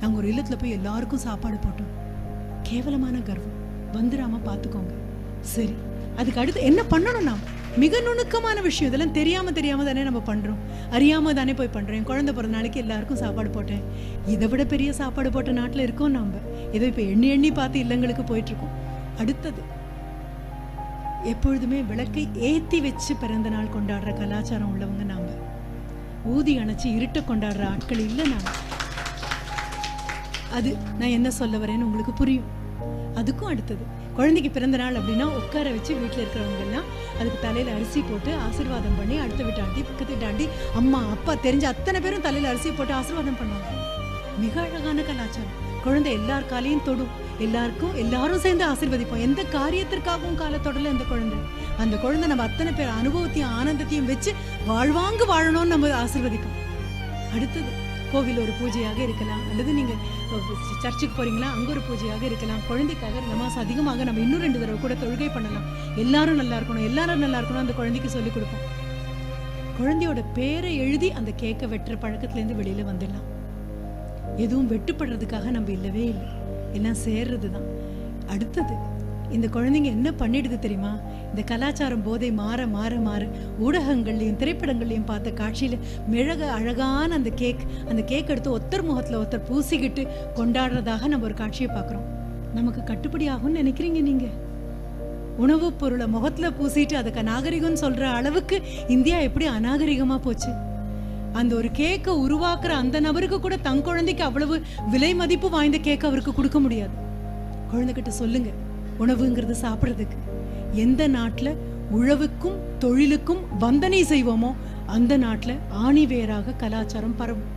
நாங்க ஒரு இல்லத்துல போய் எல்லாருக்கும் சாப்பாடு போட்டோம். கேவலமான கர்வம் வந்துடாம பாத்துக்கோங்க. சரி, அதுக்கு அடுத்து என்ன பண்ணணும்? நாம் மிக நுணுக்கமான விஷயம், இதெல்லாம் தெரியாம தானே நம்ம பண்றோம், அறியாம தானே போய் பண்றோம். என் குழந்தை பிறந்த நாளைக்கு எல்லாருக்கும் சாப்பாடு போட்டேன். இதை விட பெரிய சாப்பாடு போட்ட நாட்டுல இருக்கோம் நம்ம. ஏதோ இப்ப எண்ணி பார்த்து இல்லங்களுக்கு போயிட்டு இருக்கோம். அடுத்தது, எப்பொழுதுமே விளக்கை ஏத்தி வச்சு பிறந்த நாள் கொண்டாடுற கலாச்சாரம் உள்ளவங்க நாம. ஊதி அணைச்சு இருட்ட கொண்டாடுற ஆட்கள் இல்லை நாம. அது நான் என்ன சொல்ல வரேன்னு உங்களுக்கு புரியும். அதுக்கும் அடுத்தது, குழந்தைக்கு பிறந்த நாள் அப்படின்னா உட்கார வச்சு வீட்டில் இருக்கிறவங்க எல்லாம் அதுக்கு தலையில அரிசி போட்டு ஆசீர்வாதம் பண்ணி, அடுத்த வீட்டு ஆண்டி பக்கத்து வீட்டு ஆண்டி அம்மா அப்பா தெரிஞ்ச அத்தனை பேரும் தலையில அரிசி போட்டு ஆசீர்வாதம் பண்ணுவாங்க. மிக அழகான கலாச்சாரம். குழந்தை எல்லார் காலையும் தொடும், எல்லாரும் சேர்ந்து ஆசீர்வதிப்போம். எந்த காரியத்திற்காகவும் காலத்தொடல அந்த குழந்தை நம்ம அத்தனை பேர் அனுபவத்தையும் ஆனந்தத்தையும் வச்சு வாழ்வாங்கு வாழணும்னு நம்ம ஆசீர்வதிப்போம். அடுத்தது கோவில் ஒரு பூஜையாக இருக்கலாம், அல்லது நீங்க சர்ச்சுக்கு போறீங்களா அங்க ஒரு பூஜையாக இருக்கலாம். குழந்தைக்காக நமாஸ் அதிகமாக நம்ம இன்னும் 2 தடவை கூட தொழுகை பண்ணலாம். எல்லாரும் நல்லா இருக்கணும் அந்த குழந்தைக்கு சொல்லிக் கொடுப்போம். குழந்தையோட பேரை எழுதி அந்த கேக்கை வெட்டுற பழக்கத்துல இருந்து வெளியில வந்துடலாம். எதுவும் வெட்டுப்படுறதுக்காக நம்ம இல்லவே இல்லை, எல்லாம் சேர்றதுதான். அடுத்தது இந்த குழந்தைங்க என்ன பண்ணிடுது தெரியுமா? இந்த கலாச்சாரம் போதை மாற மாற மாற ஊடகங்கள்லையும் திரைப்படங்கள்லையும் பார்த்த காட்சியில அழகான அந்த கேக் எடுத்து ஒருத்தர் முகத்துல ஒருத்தர் பூசிக்கிட்டு கொண்டாடுறதாக நம்ம ஒரு காட்சியை பார்க்குறோம். நமக்கு கட்டுப்படி ஆகும்னு நினைக்கிறீங்க நீங்க? உணவுப் பொருளை முகத்துல பூசிட்டு அதுக்கு நாகரிகம்னு சொல்ற அளவுக்கு இந்தியா எப்படி அநாகரிகமா போச்சு? அந்த ஒரு கேக்கை உருவாக்குற அந்த நபருக்கு கூட தன் குழந்தைக்கு அவ்வளவு விலை மதிப்பு வாய்ந்த கேக் அவருக்கு கொடுக்க முடியாது. குழந்தைகிட்ட சொல்லுங்க, உணவுங்கிறது சாப்பிட்றதுக்கு. எந்த நாட்டில் உழவுக்கும் தொழிலுக்கும் வந்தனை செய்வோமோ அந்த நாட்டில் ஆணி வேராக கலாச்சாரம் பரவும்.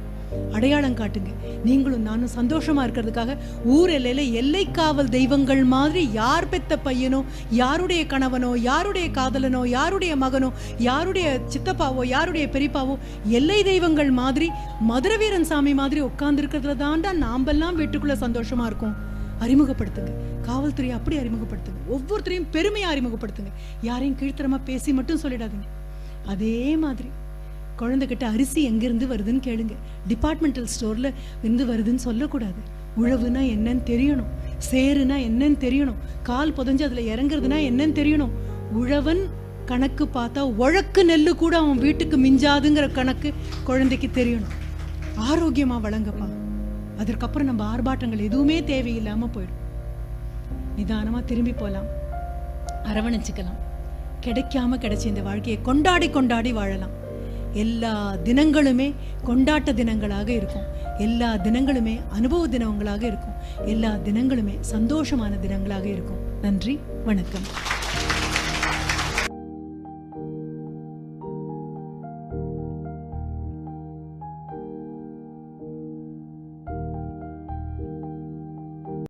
அடையாளம் காட்டுங்க. நீங்களும் நானும் சந்தோஷமா இருக்கிறதுக்காக ஊர் எல்லையில எல்லை காவல் தெய்வங்கள் மாதிரி யார் பெத்த பையனோ, யாருடைய கணவனோ, யாருடைய காதலனோ, யாருடைய மகனோ, யாருடைய சித்தப்பாவோ, யாருடைய பெரியப்பாவோ எல்லை தெய்வங்கள் மாதிரி மதுரை வீரன் சாமி மாதிரி உட்கார்ந்து இருக்கிறதுல தாண்டா நாம்பெல்லாம் வீட்டுக்குள்ள சந்தோஷமா இருக்கும். அறிமுகப்படுத்துங்க. காவல்துறையை அப்படி அறிமுகப்படுத்துங்க. ஒவ்வொருத்தரையும் பெருமையா அறிமுகப்படுத்துங்க. யாரையும் கீழ்த்தரமா பேசி மட்டும் சொல்லிடாதீங்க. அதே மாதிரி குழந்தைகிட்ட அரிசி எங்கிருந்து வருதுன்னு கேளுங்க. டிபார்ட்மெண்டல் ஸ்டோர்ல இருந்து வருதுன்னு சொல்லக்கூடாது. உழவுனா என்னன்னு தெரியணும், சேருனா என்னன்னு தெரியணும், கால் புதஞ்சு அதுல இறங்குறதுனா என்னன்னு தெரியணும். உழவன் கணக்கு பார்த்தா உழக்கு நெல்லு கூட அவன் வீட்டுக்கு மிஞ்சாதுங்கிற கணக்கு குழந்தைக்கு தெரியணும். ஆரோக்கியமா வழங்கப்பா. அதற்கப்புறம் நம்ம ஆர்ப்பாட்டங்கள் எதுவுமே தேவையில்லாம போயிடும். நிதானமா திரும்பி போலாம், அரவணைச்சுக்கலாம். கிடைக்காம கிடைச்ச இந்த வாழ்க்கையை கொண்டாடி கொண்டாடி வாழலாம். எல்லா தினங்களுமே கொண்டாட்ட தினங்களாக இருக்கும். எல்லா தினங்களுமே அனுபவ தினங்களாக இருக்கும். எல்லா தினங்களுமே சந்தோஷமான தினங்களாக இருக்கும். நன்றி, வணக்கம்.